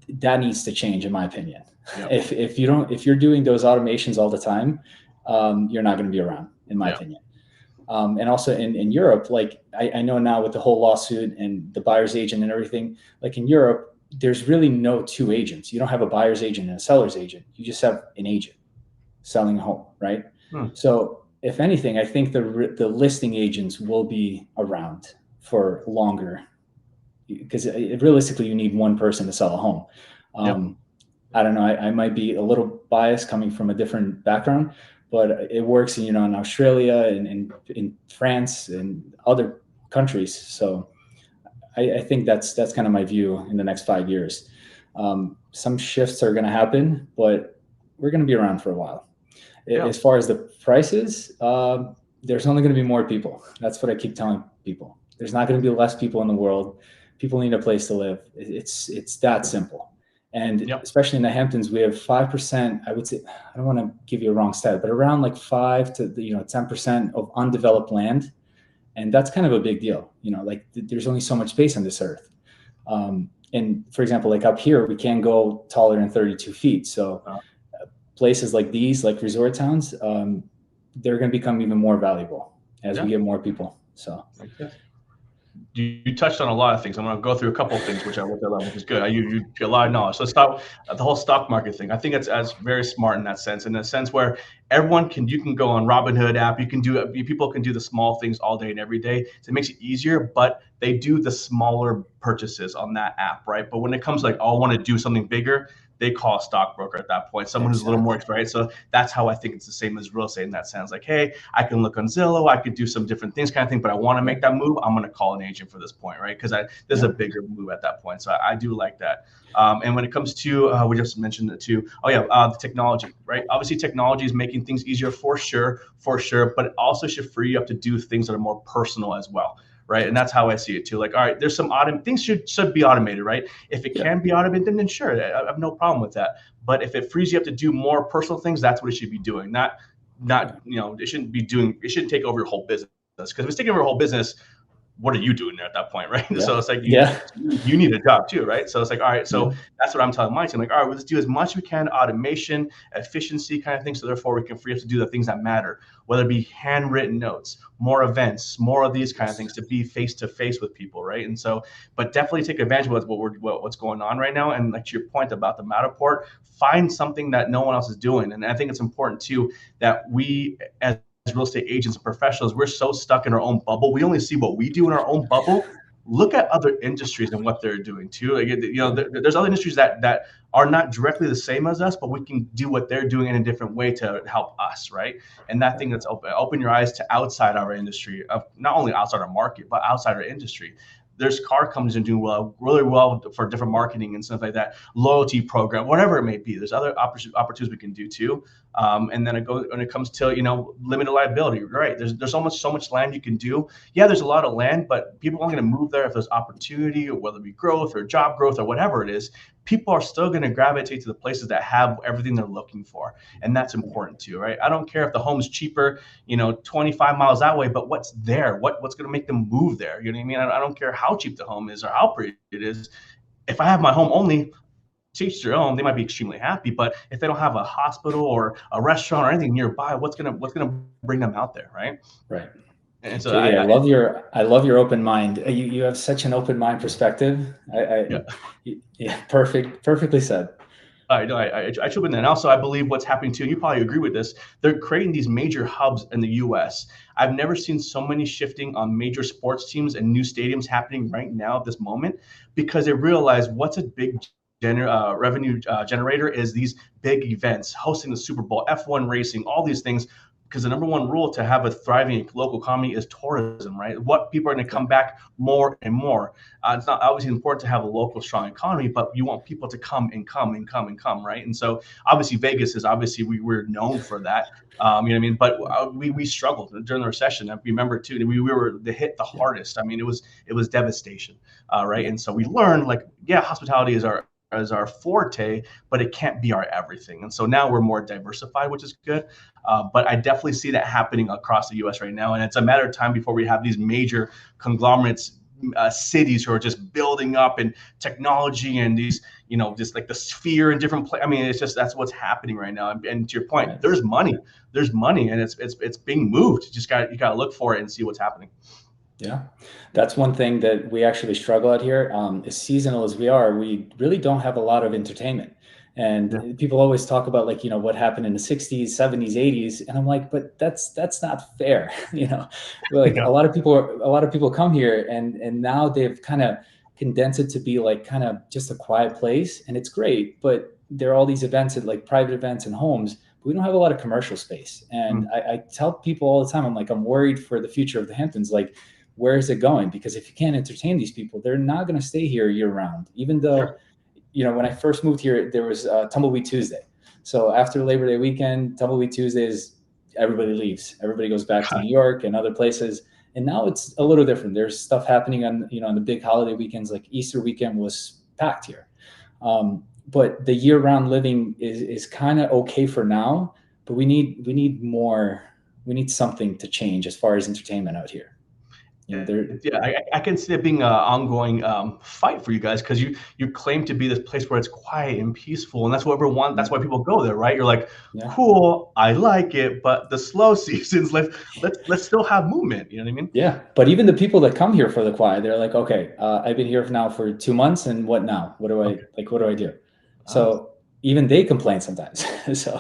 That needs to change, in my opinion. Yep. If you're doing those automations all the time, you're not going to be around, in my opinion. And also in Europe, like I know now with the whole lawsuit and the buyer's agent and everything, like in Europe, there's really no two agents. You don't have a buyer's agent and a seller's agent. You just have an agent selling a home, right? So if anything, I think the listing agents will be around for longer, because realistically, you need one person to sell a home. I don't know. I might be a little biased coming from a different background, but it works in Australia and in France and other countries. So I think that's kind of my view in the next 5 years. Some shifts are going to happen, but we're going to be around for a while. As far as the prices, there's only going to be more people. That's what I keep telling people. There's not going to be less people in the world. People need a place to live. It's that simple. And especially in the Hamptons, we have 5%. I would say, I don't want to give you a wrong stat, but around like 5 to 10% of undeveloped land. And that's kind of a big deal. Like there's only so much space on this earth. And for example, like up here, we can't go taller than 32 feet. So places like these, like resort towns, they're going to become even more valuable as we get more people. So you touched on a lot of things. I'm going to go through a couple of things, which is good. You get a lot of knowledge. So let's start the whole stock market thing. I think it's very smart in that sense where you can go on Robinhood app. People can do the small things all day and every day. So it makes it easier, but they do the smaller purchases on that app, right? But when it comes to like, I want to do something bigger, they call a stockbroker at that point, someone who's a little more expert, right? So that's how I think it's the same as real estate in that sense. Like, hey, I can look on Zillow, I could do some different things kind of thing, but I want to make that move, I'm going to call an agent for this point, right? Because there's a bigger move at that point. So I do like that. And when it comes to, we just mentioned it too. The technology, right? Obviously, technology is making things easier for sure, but it also should free you up to do things that are more personal as well. Right. And that's how I see it too. Like, all right, there's some things should be automated, right? If it can be automated, then sure, I have no problem with that. But if it frees you up to do more personal things, that's what it should be doing. It shouldn't take over your whole business. Because if it's taking over your whole business, what are you doing there at that point, right? Yeah. So it's like you need a job too, right? So it's like, all right, so that's what I'm telling my team. Like, all right, let's do as much as we can, automation, efficiency kind of thing. So therefore we can free up to do the things that matter, whether it be handwritten notes, more events, more of these kind of things, to be face to face with people, right? And so, but definitely take advantage of what's going on right now. And like to your point about the Matterport, find something that no one else is doing. And I think it's important too that we as real estate agents and professionals, we're so stuck in our own bubble. We only see what we do in our own bubble. Look at other industries and what they're doing too. Like, there's other industries that are not directly the same as us, but we can do what they're doing in a different way to help us, right? And that thing that's open your eyes to outside our industry, of not only outside our market, but outside our industry. There's car companies that do really well for different marketing and stuff like that, loyalty program, whatever it may be. There's other opportunities we can do too. And then when it comes to limited liability, right? There's so much land you can do. Yeah, there's a lot of land, but people aren't going to move there if there's opportunity, or whether it be growth or job growth or whatever it is. People are still going to gravitate to the places that have everything they're looking for, and that's important too, right? I don't care if the home's cheaper, 25 miles that way, but what's there? What's going to make them move there? You know what I mean? I don't care how cheap the home is or how pretty it is. If I have my home only, teach their own, they might be extremely happy, but if they don't have a hospital or a restaurant or anything nearby, what's gonna bring them out there, right? Right. And so JD, I love your open mind. You have such an open mind perspective. Perfectly said. I should in there. And also, I believe what's happening too, and you probably agree with this, they're creating these major hubs in the U.S. I've never seen so many shifting on major sports teams and new stadiums happening right now at this moment, because they realize what's a big revenue generator is these big events, hosting the Super Bowl, F1 racing, all these things. Because the number one rule to have a thriving local economy is tourism, right? What people are going to come back more and more. It's not obviously important to have a local strong economy, but you want people to come, right? And so obviously Vegas is we're known for that. You know what I mean? But we struggled during the recession. I remember too, we were hit the hardest. I mean, it was devastation, right? And so we learned, like, hospitality is our forte, but it can't be our everything. And so now we're more diversified, which is good. But I definitely see that happening across the U.S. right now. And it's a matter of time before we have these major conglomerates, cities who are just building up in technology and these, just like the sphere and different places. I mean, that's what's happening right now. And to your point, there's money, and it's being moved. You got to look for it and see what's happening. Yeah, that's one thing that we actually struggle at here. As seasonal as we are, we really don't have a lot of entertainment. And people always talk about, like, what happened in the 60s, 70s, 80s. And I'm like, but that's not fair. Like a lot of people come here and now they've kind of condensed it to be like kind of just a quiet place. And it's great, but there are all these events at like private events and homes. We don't have a lot of commercial space. And I tell people all the time, I'm like, I'm worried for the future of the Hamptons. Like, where is it going? Because if you can't entertain these people, they're not going to stay here year round. Even though, when I first moved here, there was Tumbleweed Tuesday. So after Labor Day weekend, Tumbleweed Tuesdays, everybody leaves. Everybody goes back to New York and other places. And now it's a little different. There's stuff happening on the big holiday weekends, like Easter weekend was packed here. But the year round living is kind of okay for now, but we need more. We need something to change as far as entertainment out here. Yeah, I can see it being an ongoing fight for you guys because you claim to be this place where it's quiet and peaceful, and that's what everyone wants. That's why people go there, right? You're like, yeah, cool, I like it, but the slow seasons, let's still have movement. You know what I mean? yeah. But even the people that come here for the quiet, they're like, okay, I've been here now for 2 months, and what now? What do I Okay. like? What do I do? Ah, So even they complain sometimes. So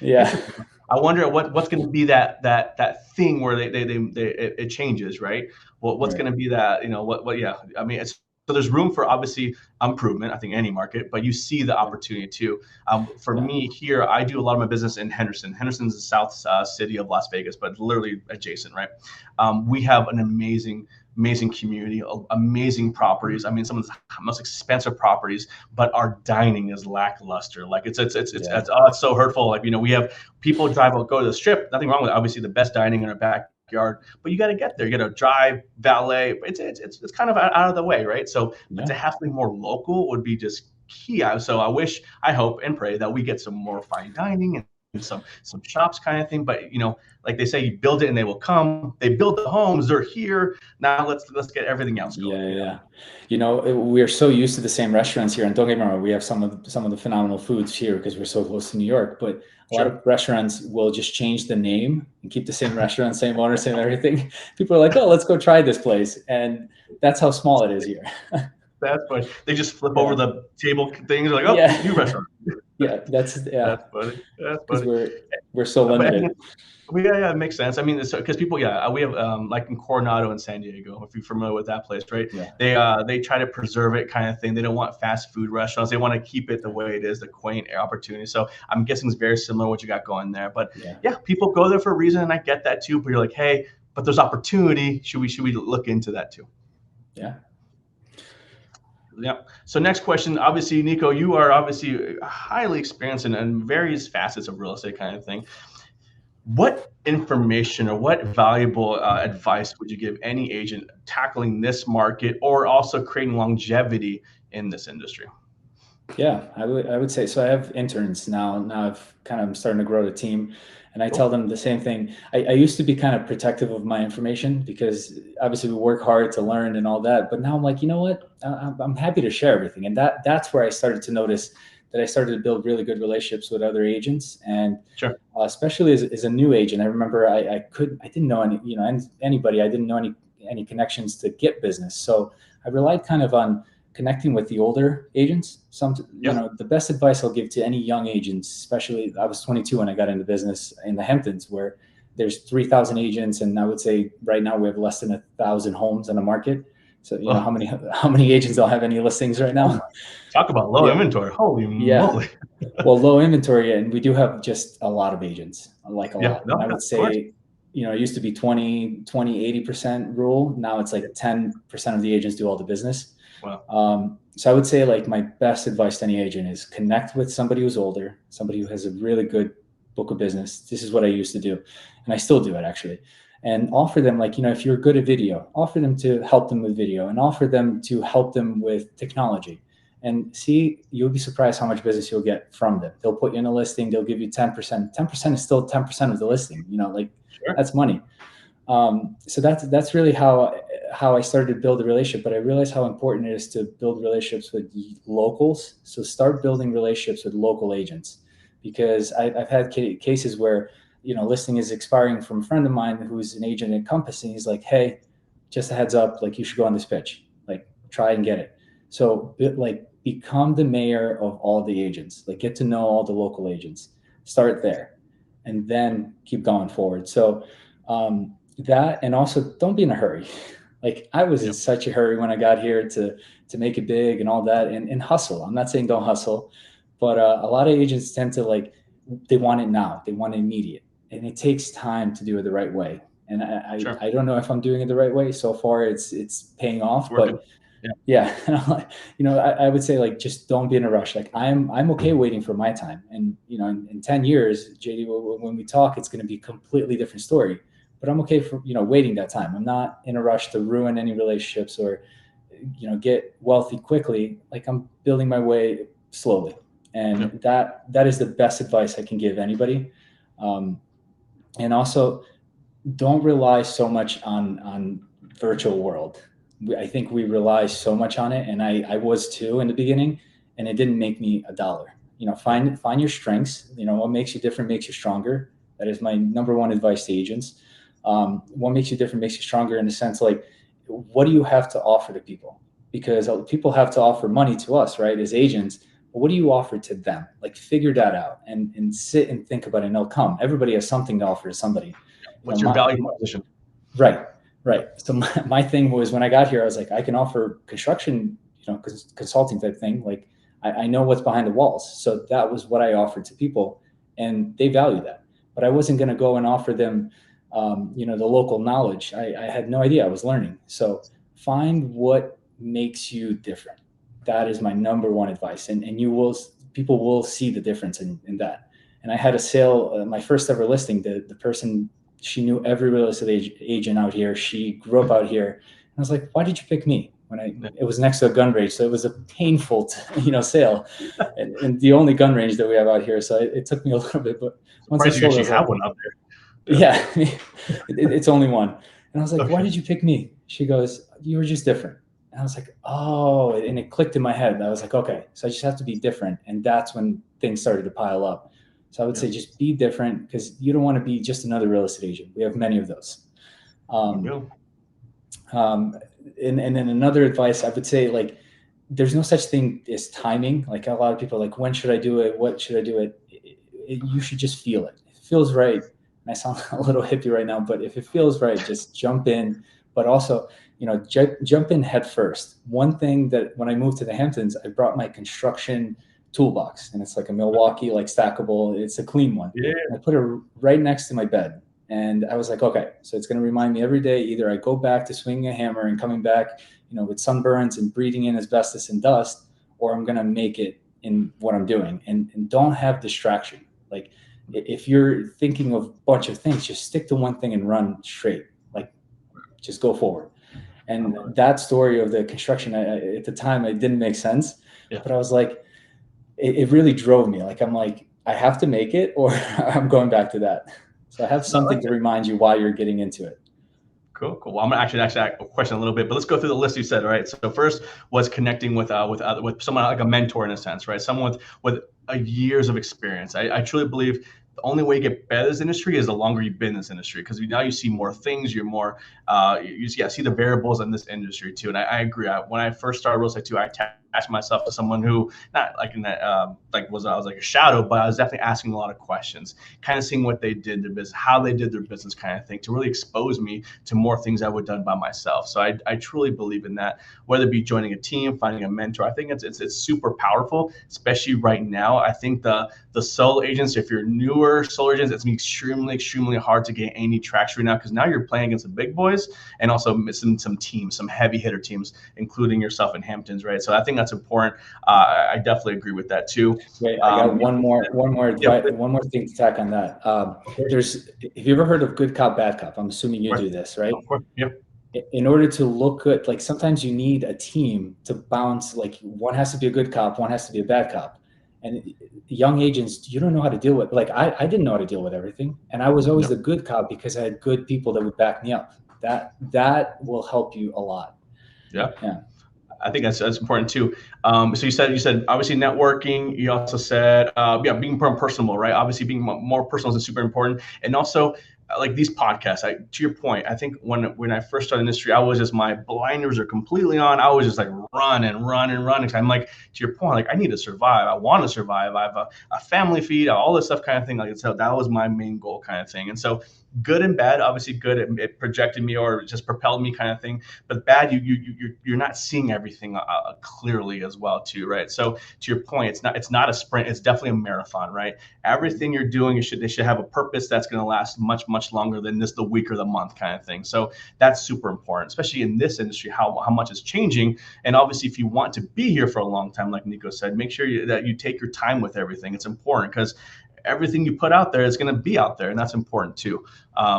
yeah, interesting. I wonder what's going to be that thing where it changes, right? Well, what's right, going to be that, what yeah. I mean, so there's room for obviously improvement, I think any market, but you see the yeah, opportunity too. For yeah, me here, I do a lot of my business in Henderson. Henderson's the south city of Las Vegas, but literally adjacent, right? We have an amazing community, amazing properties. I mean, some of the most expensive properties, but our dining is lackluster. Like yeah, it's so hurtful. Like, we have people go to the strip. Nothing wrong with obviously the best dining in our backyard, but you got to get there. You got to drive, valet. It's kind of out of the way, right? So, but to yeah. have something more local would be just key. So I hope and pray that we get some more fine dining and some shops kind of thing. But like they say, you build it and they will come. They build the homes. They're here. Now let's get everything else going. Yeah, yeah. We're so used to the same restaurants here, and don't get me wrong, we have some of the phenomenal foods here because we're so close to New York. But a lot Sure. of restaurants will just change the name and keep the same restaurant, same owner, same everything. People are like, "Oh, let's go try this place," and that's how small it is here. That's funny. They just flip over Yeah, the table things. Like, oh, new yeah, restaurant. yeah. That's yeah, That's funny. That's because funny. we're so But I limited. think yeah, it makes sense. I mean, because people, yeah, we have like in Coronado in San Diego, if you're familiar with that place, right? Yeah, They try to preserve it, kind of thing. They don't want fast food restaurants. They want to keep it the yeah, way it is, the quaint opportunity. So I'm guessing it's very similar what you got going there. But yeah, yeah, people go there for a reason, and I get that too. But you're like, hey, but there's opportunity. Should we look into that too? yeah, Yeah. So next question, obviously, Niko, you are obviously highly experienced in various facets of real estate kind of thing. What information or what valuable advice would you give any agent tackling this market or also creating longevity in this industry? yeah. I would say so. I have interns now. Now I've kind of starting to grow the team, and I tell Cool. them the same thing. I used to be kind of protective of my information because obviously we work hard to learn and all that. But now I'm like, you know what? I'm happy to share everything, and that's where I started to notice that I started to build really good relationships with other agents, and Sure. especially as a new agent. I remember I didn't know anybody. I didn't know any connections to get business, so I relied kind of on connecting with the older agents. Yeah. The best advice I'll give to any young agents, especially I was 22 when I got into business in the Hamptons, where there's 3,000 agents, and I would say right now we have less than 1,000 homes on the market. So how Oh, many agents don't have any listings right oh now? my. Talk about low Yeah, inventory. Holy yeah. moly. Well, low inventory, and we do have just a lot of agents, like a Yeah. lot. No, And I yeah, would of course. say, it used to be 80% rule. Now it's like 10% of the agents do all the business. Wow. So I would say like my best advice to any agent is connect with somebody who's older, somebody who has a really good book of business. This is what I used to do, and I still do it actually. And offer them like, if you're good at video, offer them to help them with video and offer them to help them with technology. And see, you'll be surprised how much business you'll get from them. They'll put you in a listing, they'll give you 10%. 10% is still 10% of the listing, like Sure. that's money. So that's really how I started to build a relationship. But I realized how important it is to build relationships with locals. So start building relationships with local agents, because I've had cases where listing is expiring from a friend of mine who's an agent at Compass, and he's like, "Hey, just a heads up, like you should go on this pitch, like try and get it." So like become the mayor of all the agents, like get to know all the local agents. Start there, and then keep going forward. So. That, and also don't be in a hurry. Like I was in Yeah. such a hurry when I got here to make it big and all that, and hustle. I'm not saying don't hustle, but a lot of agents tend to like they want it now, they want it immediate, and it takes time to do it the right way. And Sure. I don't know if I'm doing it the right way so far. It's paying It's off, working. but Yeah. yeah, I would say like just don't be in a rush. Like I'm okay waiting for my time, and in 10 years, JD, when we talk, it's going to be a completely different story. But I'm okay for waiting that time. I'm not in a rush to ruin any relationships or get wealthy quickly. Like I'm building my way slowly, Yeah. and that is the best advice I can give anybody. Um, and also don't rely so much on virtual world. I think we rely so much on it, and I was too in the beginning, and it didn't make me a dollar. Find your strengths. What makes you different makes you stronger. That is my number one advice to agents. What makes you different makes you stronger in the sense like, what do you have to offer to people? Because people have to offer money to us, right, as agents. But what do you offer to them? Like, figure that out and sit and think about it, and they'll come. Everybody has something to offer to somebody. What's your value proposition? Right. So my thing was, when I got here, I was like, I can offer construction, consulting type thing. Like, I know what's behind the walls. So that was what I offered to people, and they value that. But I wasn't going to go and offer them, the local knowledge. I had no idea. I was learning. So find what makes you different. That is my number one advice. And people will see the difference in that. And I had a sale, my first ever listing, the person, she knew every real estate agent out here. She grew up out here. And I was like, why did you pick me? It was next to a gun range. So it was a painful, sale, and the only gun range that we have out here. So it took me a little bit, but once I sold, you actually have one out there. Yeah, it's only one. And I was like, okay. Why did you pick me? She goes, you were just different. And I was like, oh, and it clicked in my head. I was like, okay, so I just have to be different. And that's when things started to pile up. So I would say just be different, because you don't want to be just another real estate agent. We have many of those. And then another advice, I would say, like, there's no such thing as timing. Like, a lot of people are like, when should I do it? What should I do it? You should just feel it. If it feels right. And I sound a little hippie right now, but if it feels right, just jump in. But also, jump in head first. One thing that when I moved to the Hamptons, I brought my construction toolbox, and it's like a Milwaukee, like stackable. It's a clean one. Yeah. I put it right next to my bed. And I was like, okay, so it's going to remind me every day, either I go back to swinging a hammer and coming back, with sunburns and breathing in asbestos and dust, or I'm going to make it in what I'm doing. And don't have distraction. Like, if you're thinking of a bunch of things, just stick to one thing and run straight. Like, just go forward. And that story of the construction, at the time, it didn't make sense. Yeah. But I was like, it really drove me. Like, I'm like, I have to make it, or I'm going back to that. So I have something to remind you why you're getting into it. Cool. Well, I'm gonna actually ask a question a little bit, but let's go through the list you said. All right. So first was connecting with someone like a mentor, in a sense, right? Someone with years of experience. I truly believe the only way you get better in this industry is the longer you've been in this industry, because now you see more things. You're more you see the variables in this industry too. And I agree. When I first started real estate too, I attached myself to someone who not like in that I was like a shadow, but I was definitely asking a lot of questions, kind of seeing what they did, their business, how they did their business, kind of thing, to really expose me to more things I would have done by myself. So I truly believe in that. Whether it be joining a team, finding a mentor, I think it's super powerful, especially right now. I think the solo agents, if you're newer solo agents, it's extremely hard to get any traction right now, because now you're playing against the big boys and also missing some teams, some heavy hitter teams, including yourself in Hamptons, right? So I think that's important. I definitely agree with that too. Wait, I got one more thing to tack on that. Have you ever heard of good cop, bad cop? I'm assuming you do this, right? Of course. Yep. In order to look good, like, sometimes you need a team to bounce. Like, one has to be a good cop, one has to be a bad cop. And young agents, you don't know how to deal with. Like, I didn't know how to deal with everything, and I was always the good cop because I had good people that would back me up. That will help you a lot. Yeah. I think that's important too. So you said obviously networking. You also said being more personable, right? Obviously being more personal is super important, and also like these podcasts. To your point, I think when I first started in the industry, I was just, my blinders are completely on. I was just like run. I'm like, to your point, like, I need to survive. I want to survive. I have a family feed, all this stuff, kind of thing. Like, so that was my main goal, kind of thing. And so, good and bad. Obviously, good, it projected me or just propelled me, kind of thing. But bad, you're not seeing everything clearly as well too, right? So to your point, it's not a sprint. It's definitely a marathon, right? Everything you're doing, they should have a purpose that's going to last much longer than the week or the month, kind of thing. So that's super important, especially in this industry, how much is changing. And obviously, if you want to be here for a long time, like Niko said, make sure that you take your time with everything. It's important, because everything you put out there is going to be out there, and that's important too.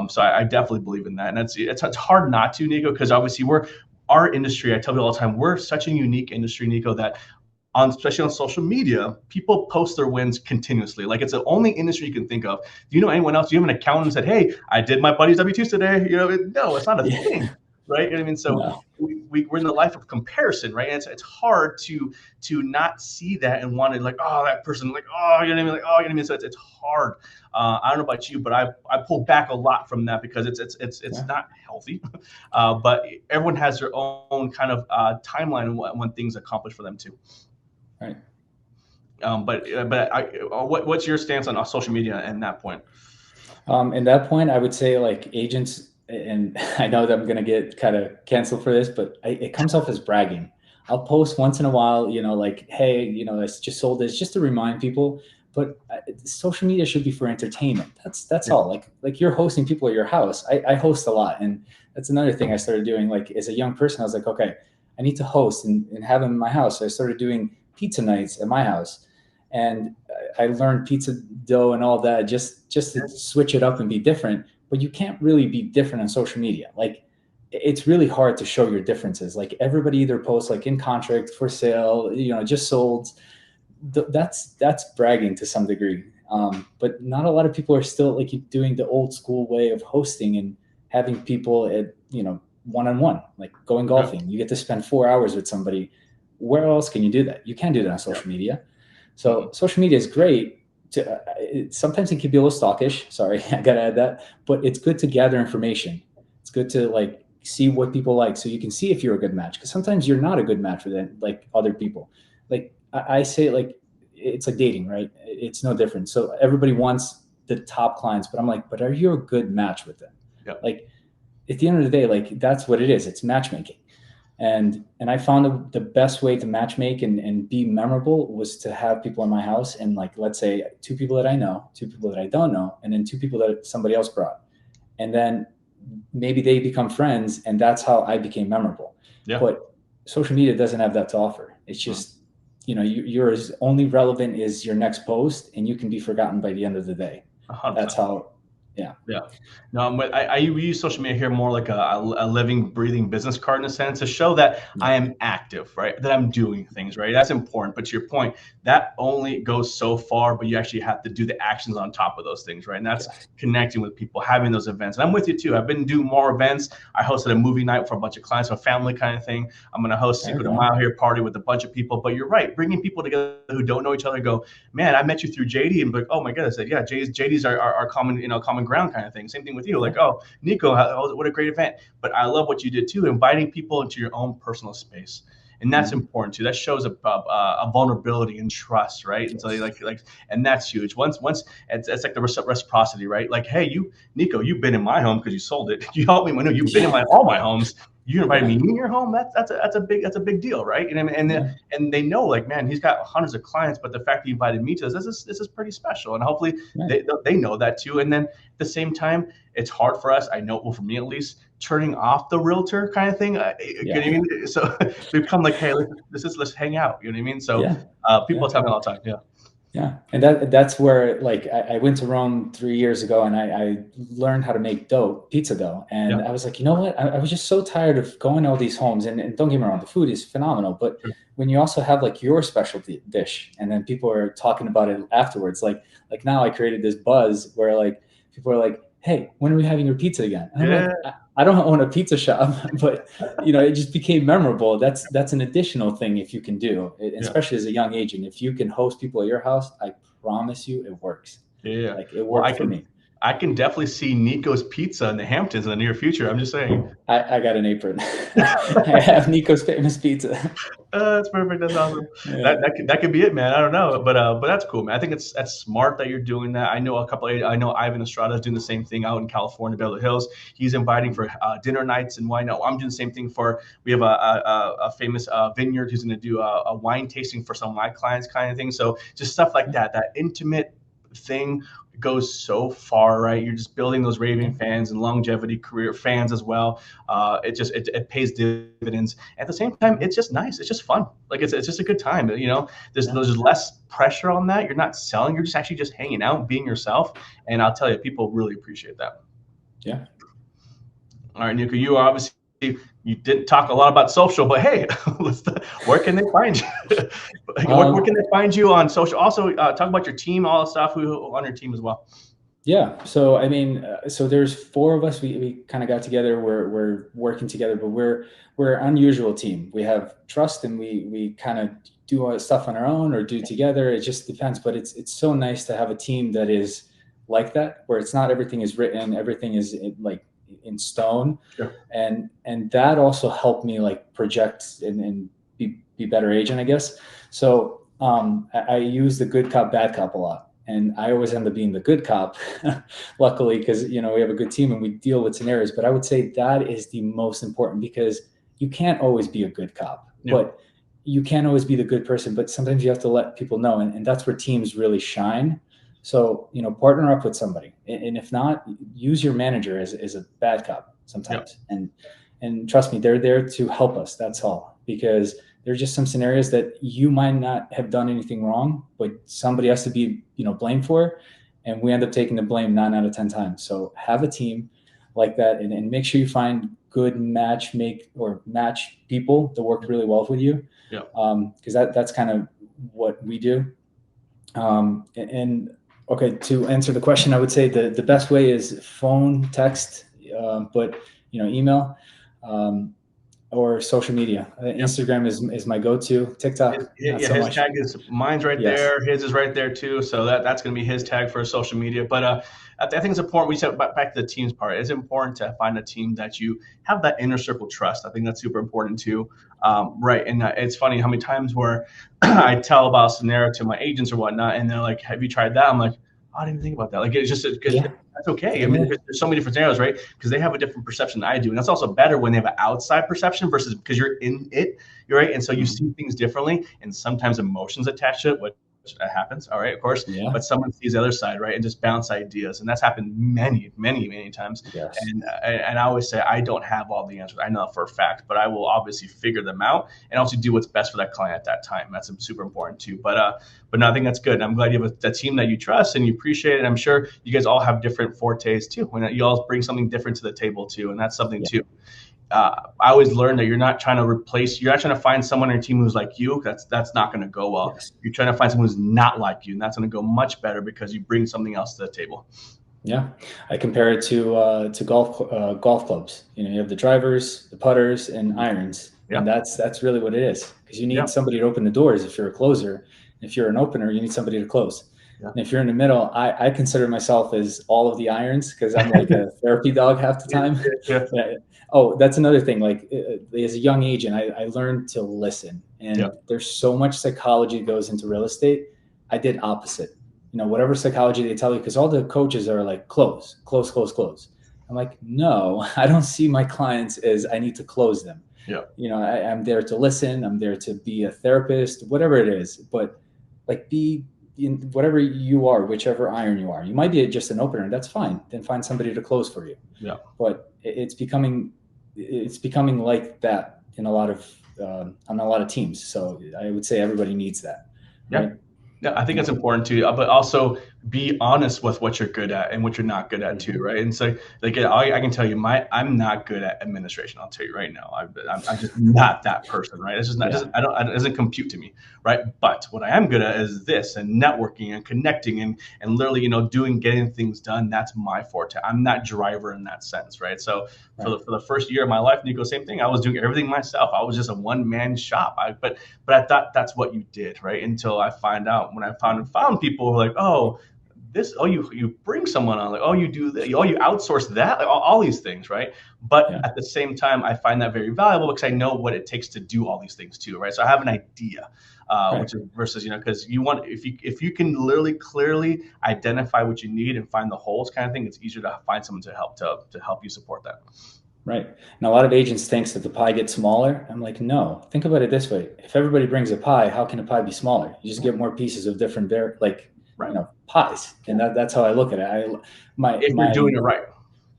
So I definitely believe in that, and it's hard not to, Niko, because obviously our industry. I tell people all the time, we're such a unique industry, Niko, that especially on social media, people post their wins continuously. Like, it's the only industry you can think of. Do you know anyone else? Do you have an accountant that said, "Hey, I did my buddy's W-2s today"? No, it's not a thing. right? You know what I mean? So No. we're in the life of comparison, right? And it's hard to not see that and want to like, oh, that person, like, oh, you know what I mean? Like, oh, you know what I mean? So it's hard. I don't know about you, but I pull back a lot from that because it's Yeah. not healthy. But everyone has their own kind of timeline when things accomplish for them too. Right. What's your stance on social media at that point? In that point, I would say like agents, and I know that I'm going to get kind of canceled for this, but it comes off as bragging. I'll post once in a while, like, hey, I just sold this just to remind people. But social media should be for entertainment. That's all. Like you're hosting people at your house. I host a lot, and that's another thing I started doing. Like as a young person, I was like, okay, I need to host and have them in my house. So I started doing pizza nights at my house, and I learned pizza dough and all that just to switch it up and be different. But you can't really be different on social media. Like it's really hard to show your differences. Like everybody either posts like in contract, for sale, just sold. That's bragging to some degree. But not a lot of people are still like doing the old school way of hosting and having people at one-on-one, like going golfing. You get to spend 4 hours with somebody. Where else can you do that? You can't do that on social media. So social media is great. Sometimes it can be a little stalkish. Sorry, I gotta add that. But it's good to gather information. It's good to like see what people like, so you can see if you're a good match. Because sometimes you're not a good match for them, like other people. Like I say, like it's like dating, right? It's no different. So everybody wants the top clients, but I'm like, but are you a good match with them? Yeah. Like at the end of the day, like that's what it is. It's matchmaking. And I found the best way to matchmake and be memorable was to have people in my house, and like, let's say 2 people that I know, 2 people that I don't know, and then 2 people that somebody else brought. And then maybe they become friends, and that's how I became memorable. Yeah. But social media doesn't have that to offer. It's just, you're as only relevant as your next post, and you can be forgotten by the end of the day. 100%. That's how. Yeah. No, I use social media here more like a living, breathing business card in a sense to show that I am active, right? That I'm doing things, right? That's important. But to your point, that only goes so far, but you actually have to do the actions on top of those things, right? And that's connecting with people, having those events. And I'm with you too. I've been doing more events. I hosted a movie night for a bunch of clients, a family kind of thing. I'm going to host Secret of Mile here party with a bunch of people. But you're right, bringing people together who don't know each other and go, man, I met you through JD, and be like, oh my goodness, yeah, JD's our common ground kind of thing. Same thing with you, like, oh, Niko, what a great event. But I love what you did too, inviting people into your own personal space. And that's important too. That shows a vulnerability and trust, right? And so and that's huge. Once it's like the reciprocity, right? Like, hey, Niko, you've been in my home because you sold it. You helped me. I know you've been in all my homes. You invited me in your home. That's a big deal, right? And they know, like, man, he's got hundreds of clients, but the fact that he invited me to this is pretty special. And hopefully they know that too. And then at the same time, it's hard for us. I know, well, for me at least, turning off the realtor kind of thing. You know what I mean? So we become like, hey, let's hang out. You know what I mean? So people tell me all the time. Yeah. Yeah. And that's where, like, I went to Rome 3 years ago, and I learned how to make pizza dough. And I was like, you know what? I was just so tired of going to all these homes, and don't get me wrong, the food is phenomenal. But when you also have like your specialty dish, and then people are talking about it afterwards, like now I created this buzz where like people are like, hey, when are we having your pizza again? And I'm like, I don't own a pizza shop, but it just became memorable. That's an additional thing if you can do, especially as a young agent. If you can host people at your house, I promise you it works. Yeah, like it worked for me. I can definitely see Niko's Pizza in the Hamptons in the near future. I'm just saying. I got an apron. I have Niko's famous pizza. That's perfect. That's awesome. That could be it, man. I don't know, but that's cool, man. I think that's smart that you're doing that. I know I know Ivan Estrada is doing the same thing out in California, Beverly Hills. He's inviting for dinner nights and wine. I'm doing the same thing we have a famous vineyard who's going to do a wine tasting for some of my clients, kind of thing. So just stuff like that intimate thing goes so far, right? You're just building those raving fans and longevity career fans as well. It pays dividends. At the same time, it's just nice. It's just fun. Like it's just a good time. There's less pressure on that. You're not selling. You're just actually just hanging out, being yourself. And I'll tell you, people really appreciate that. Yeah. All right, Niko, you obviously. You didn't talk a lot about social, but hey, where can they find you? Where can they find you on social? Also, talk about your team, all the stuff on your team as well. Yeah. So, I mean, so there's four of us. We kind of got together. We're working together, but we're an unusual team. We have trust, and we kind of do our stuff on our own or do together. It just depends. But it's so nice to have a team that is like that, where it's not everything is written, everything is like in stone, Sure. and that also helped me like project and be better agent, I guess. So I use the good cop, bad cop a lot. And I always end up being the good cop, luckily, because we have a good team and we deal with scenarios. But I would say that is the most important because you can't always be a good cop, Yeah. but you can't always be the good person. But sometimes you have to let people know, and that's where teams really shine. So partner up with somebody, and if not, use your manager as a bad cop sometimes. Yeah. And trust me, they're there to help us. That's all, because there's just some scenarios that you might not have done anything wrong, but somebody has to be, blamed for it. And we end up taking the blame 9 out of 10 times. So have a team like that, and make sure you find good match people that work really well with you. Yeah. Because that's kind of what we do. And okay, to answer the question, I would say the best way is phone, text, but email. Or social media. Instagram is my go-to. TikTok, not so his much. tag is mine's right Yes. there. His is right there too. So that's going to be his tag for social media. But I think it's important. We said back to the teams part. It's important to find a team that you have that inner circle trust. I think that's super important too. Right. And it's funny how many times where I tell about a scenario to my agents or whatnot, and they're like, "Have you tried that?" I'm like, I didn't even think about that. Like, it's just because that's okay. I mean, there's so many different scenarios, right? Because they have a different perception than I do. And that's also better when they have an outside perception versus because you're in it, you're right. And so you see things differently, and sometimes emotions attached to it, which happens, all right, of course. Yeah. But someone sees the other side, right, and just bounce ideas. And that's happened many, many, many times. Yes. And I always say I don't have all the answers. I know for a fact, but I will obviously figure them out and also do what's best for that client at that time. That's super important too. But no, I think that's good. I'm glad you have a team that you trust and you appreciate it. And I'm sure you guys all have different fortes too. When you all bring something different to the table too, and that's something too. I always learned that you're not trying to find someone on your team who's like you. That's not going to go well. Yes. You're trying to find someone who's not like you, and that's going to go much better because you bring something else to the table. Yeah, I compare it to golf clubs. You have the drivers, the putters, and irons, and that's really what it is. Because you need somebody to open the doors if you're a closer. If you're an opener, you need somebody to close. Yeah. And if you're in the middle, I consider myself as all of the irons because I'm like a therapy dog half the time. Yeah. Oh, that's another thing. Like as a young agent, I learned to listen, and there's so much psychology that goes into real estate. I did opposite. Whatever psychology they tell you, because all the coaches are like close. I'm like, no, I don't see my clients as I need to close them. Yeah. I'm there to listen. I'm there to be a therapist, whatever it is. But like be in whatever you are, whichever iron you are. You might be just an opener. That's fine. Then find somebody to close for you. Yeah. But it's becoming like that in a lot of on a lot of teams. So I would say everybody needs that. Yeah. Right? Yeah, I think that's important too, but also be honest with what you're good at and what you're not good at too, right? And so, like, I can tell you, I'm not good at administration. I'll tell you right now, I'm just not that person, right? It's just not, it doesn't compute to me, right? But what I am good at is this and networking and connecting and literally, getting things done. That's my forte. I'm not driver in that sense, right? So for the first year of my life, Niko, same thing. I was doing everything myself. I was just a one-man shop. But I thought that's what you did, right? Until I find out when I found people who were like, oh, you bring someone on, like, oh, you do that, oh, you outsource that, like all these things, right? But at the same time, I find that very valuable because I know what it takes to do all these things too, right? So I have an idea, which is versus, because you want, if you can literally clearly identify what you need and find the holes kind of thing, it's easier to find someone to help you support that. Right. And a lot of agents think that the pie gets smaller. I'm like, no, think about it this way. If everybody brings a pie, how can a pie be smaller? You just get more pieces of different, pies. And that's how I look at it. If you're doing it right.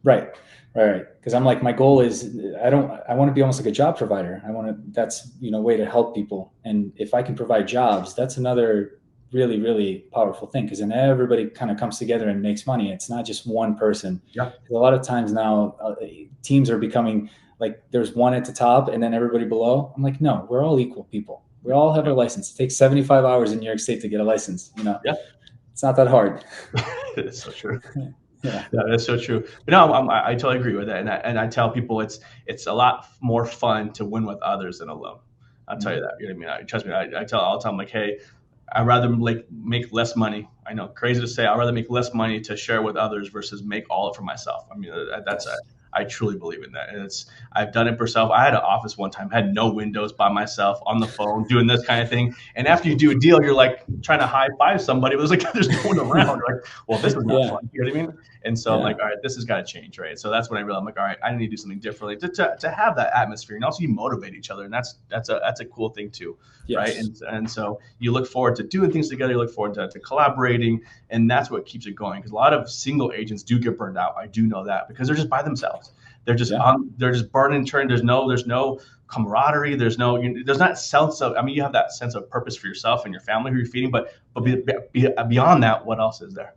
Right. Because I'm like, my goal is I want to be almost like a job provider. That's, way to help people. And if I can provide jobs, that's another really, really powerful thing, because then everybody kind of comes together and makes money. It's not just one person. Yeah. A lot of times now teams are becoming like there's one at the top and then everybody below. I'm like, no, we're all equal people. We all have a license. It takes 75 hours in New York State to get a license, Yeah. It's not that hard. It's so true. Yeah. Yeah, that's so true. But no, I totally agree with that, and I tell people it's a lot more fun to win with others than alone. I'll tell you Mhm. that. You know what I mean? Trust me. I'll tell them like, hey, I'd rather like make less money. I know, crazy to say, I'd rather make less money to share with others versus make all it for myself. I mean, Yes. I truly believe in that, and I've done it for myself. I had an office one time, had no windows, by myself on the phone doing this kind of thing. And after you do a deal, you're like trying to high five somebody. It was like there's no one around. You're like, well, this is not Yeah. fun. You know what I mean? And so I'm Yeah. like, all right, this has got to change, right? So that's when I realized I'm like, all right, I need to do something differently to have that atmosphere, and also you motivate each other, and that's a cool thing too, right? Yes. And so you look forward to doing things together, you look forward to collaborating, and that's what keeps it going. Because a lot of single agents do get burned out. I do know that because they're just by themselves. Yeah. They're just burning, turning. There's no camaraderie. There's not sense of. I mean, you have that sense of purpose for yourself and your family who you're feeding, but beyond that, what else is there?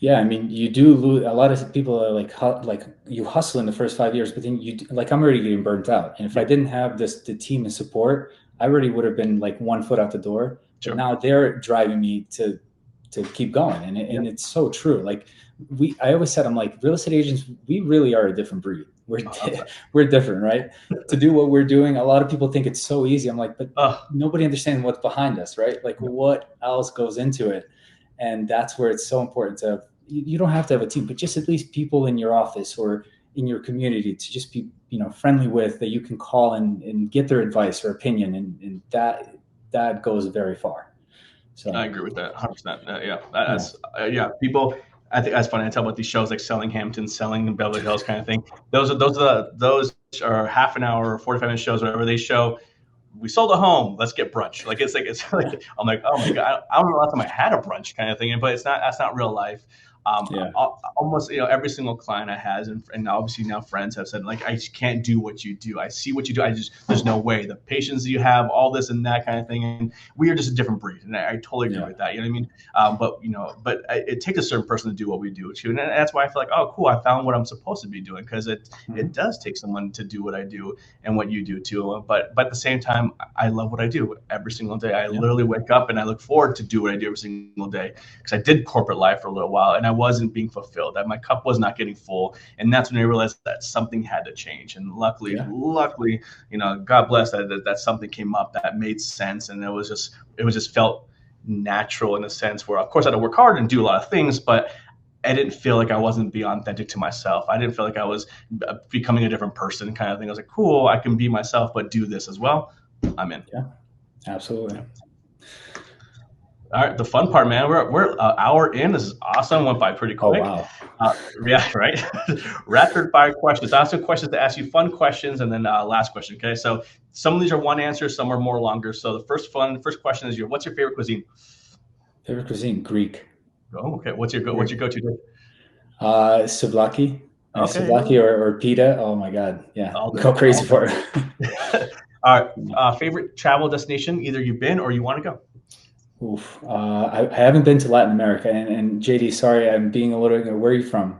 Yeah, I mean, you do lose. A lot of people are like, like you hustle in the first 5 years, but then like, I'm already getting burnt out. And if I Yeah, didn't have the team and support, I already would have been like 1 foot out the door. But sure. now they're driving me to keep going, and Yeah, it's so true. Like I always said, I'm like, real estate agents, we really are a different breed. outside. We're different, right? To do what we're doing, a lot of people think it's so easy. I'm like, but Oh, nobody understands what's behind us, right? Like, yeah. what else goes into it? And that's where it's so important to you don't have to have a team, but just at least people in your office or in your community to just be friendly with, that you can call and get their advice or opinion, and that goes very far. I So agree with that 100%. Yeah, yeah. yeah. People, I think that's funny. I tell about these shows like Selling Hamptons, Selling Beverly Hills, kind of thing. Those are half an hour or 45-minute shows, whatever they show. We sold a home. Let's get brunch. It's like Yeah. I'm like, oh my god, I don't know the last time I had a brunch kind of thing. But it's not, that's not real life. Yeah. Almost every single client I has, and obviously now friends have said like, I just can't do what you do. I see what you do. There's no way. The patience that you have, all this and that kind of thing, and we are just a different breed, and I totally agree Yeah. with that. You know what I mean? But it takes a certain person to do what we do too, and that's why I feel like, oh, cool, I found what I'm supposed to be doing, because it Mhm. does take someone to do what I do and what you do too. But at the same time, I love what I do every single day. I Yeah. literally wake up and I look forward to do what I do every single day, because I did corporate life for a little while and I wasn't being fulfilled. That my cup was not getting full, and that's when I realized that something had to change. And Yeah. luckily, God bless that something came up that made sense, and it was just felt natural in a sense where, of course, I had to work hard and do a lot of things, but I didn't feel like I wasn't being authentic to myself. I didn't feel like I was becoming a different person, kind of thing. I was like, cool, I can be myself, but do this as well. I'm in. Yeah. Absolutely. All right, the fun part, man. We're an hour in. This is awesome. Went by pretty Oh quick. wow. Uh, yeah, right. Rapid fire questions. I ask you questions to ask you fun questions, and then last question. Okay, so some of these are one answer, some are more longer. So the first question is what's your favorite cuisine? Favorite cuisine? Greek. Oh, okay. What's your Greek. go-to dish? Souvlaki. Okay, Souvlaki or pita. Oh my God. Yeah. all day, Go crazy all for it. day. All right. Favorite travel destination? Either you've been or you want to go. Oof. I haven't been to Latin America, and JD, sorry, I'm being a little ignorant. Where are you from?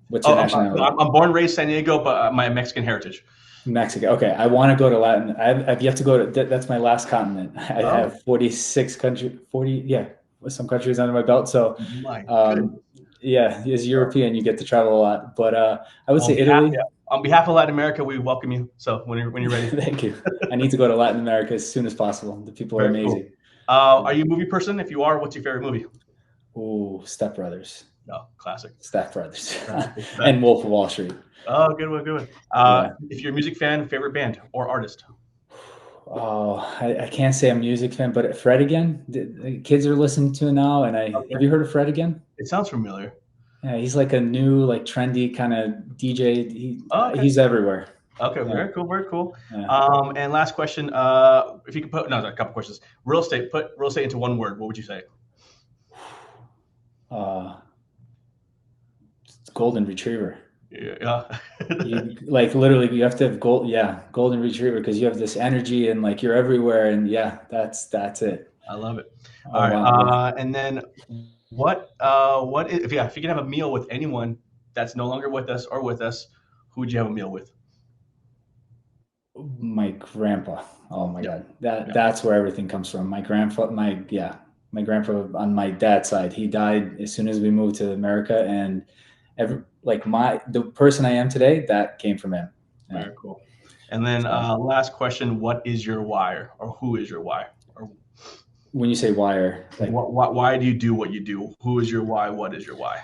What's your Oh, no, nationality? I'm born and raised San Diego, but my Mexican heritage. Mexico. Okay, I want to go to Latin. I've yet to go to. That's my last continent. I Oh have 46 country, 40. Yeah, with some countries under my belt. So, my goodness. um, yeah, as European, you get to travel a lot. But I would On say behalf, Italy. yeah, on behalf of Latin America, we welcome you. So when you're ready. Thank you. I need to go to Latin America as soon as possible. The people are Very cool. amazing. Are Yeah. you a movie person? If you are, what's your favorite movie? Ooh, Step Brothers. No, classic. Step Brothers, Classic. and Wolf of Wall Street. Oh, good one, good one. Yeah. If you're a music fan, favorite band or artist? Oh, I can't say I'm a music fan, but Fred again, the kids are listening to it now. And have Okay, you heard of Fred again? it sounds familiar. Yeah, he's like a new, like trendy kind of DJ. Oh, okay, He's everywhere. okay, Yeah, very cool, very cool. yeah. And last question, if you could put no, a couple questions. Real estate. Put real estate into one word. What would you say? Uh, Golden Retriever. Yeah. You like literally you have to have yeah, Golden Retriever, because you have this energy and like you're everywhere, and yeah, that's it. I love it. Oh All right. wow, yeah. And then if you could have a meal with anyone that's no longer with us or with us, who would you have a meal with? My grandpa. Oh my Yeah. God, Yeah. that's where everything comes from. My grandfather. My yeah. my grandpa on my dad's side, he died as soon as we moved to America, and the person I am today, that came from him. Yeah. Very cool. And then So last question: what is your why, or who is your why, or when you say wire, like why do you do what you do? Who is your why? What is your why?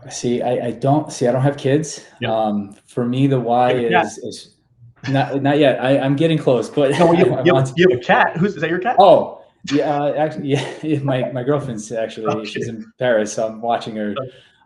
I don't have kids. Yep. For me, the why You have a cat. is not yet. I'm getting close, but No, I want. you have a cat. Is that your cat? Oh, yeah, actually, yeah. My girlfriend's actually, Okay. she's in Paris, so I'm watching her.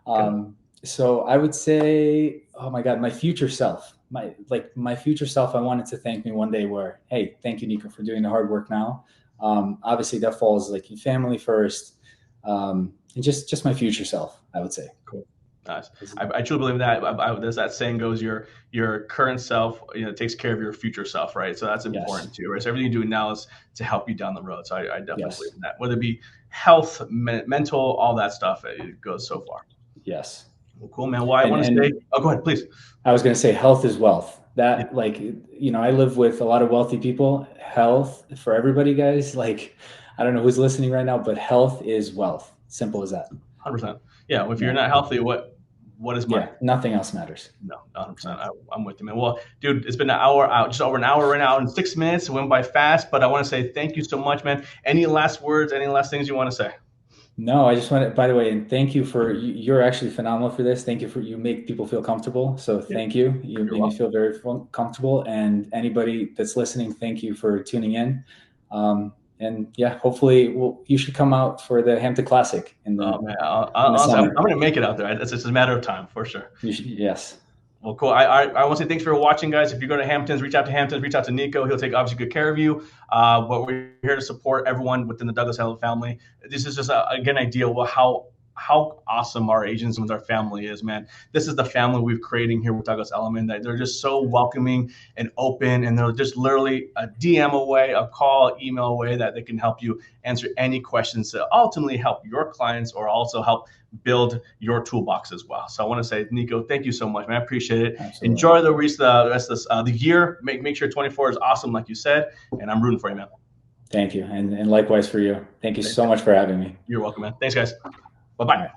Okay. So I would say, oh my God, my future self, my future self. I wanted to thank me one day. Where, hey, thank you, Niko, for doing the hard work now. Obviously, that falls like your family first, and just my future self. I would say. Cool. Nice. I truly believe that. There's that saying goes, your current self, takes care of your future self, right? So that's Yes. important too, right? So everything you do now is to help you down the road. So I definitely Yes. believe in that. Whether it be health, mental, all that stuff, it goes so far. Yes. Well, cool, man. Well, I want to say, And oh, go ahead, please. I was going to say health is wealth. Yeah, That I live with a lot of wealthy people. Health for everybody, guys. Like, I don't know who's listening right now, but health is wealth. Simple as that. 100%. Yeah. If you're Yeah. not healthy, what is money? Yeah. Nothing else matters. No, 100%. Yeah. I'm with you, man. Well, dude, it's been an hour out, just over an hour right now, and 6 minutes. It went by fast, but I want to say thank you so much, man. Any last words? Any last things you want to say? No, I just want to, by the way, and thank you for, you're actually phenomenal for this. Thank you you make people feel comfortable. So Yeah, thank you. You you're made me welcome. feel very comfortable. And anybody that's listening, thank you for tuning in. And yeah, hopefully you should come out for the Hampton Classic in Oh man, in the honestly, I'm summer. going to make it out there. It's just a matter of time for sure. You should, yes. Well, cool. I want to say thanks for watching, guys. If you go to Hamptons, reach out to Hamptons, reach out to Niko. He'll take obviously good care of you. But we're here to support everyone within the Douglas Elliman family. This is just again idea of how awesome our agents and our family is, man. This is the family we've creating here with Douglas Elliman. That they're just so welcoming and open, and they're just literally a DM away, a call, email away that they can help you answer any questions to ultimately help your clients or also help build your toolbox as well. So I want to say, Niko, thank you so much, man. I appreciate it. Absolutely. Enjoy the rest of the year. Make sure 24 is awesome, like you said, and I'm rooting for you, man. Thank you, and likewise for you. Thank you so much for having me. You're welcome, man. Thanks, guys. Bye-bye.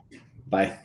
Bye.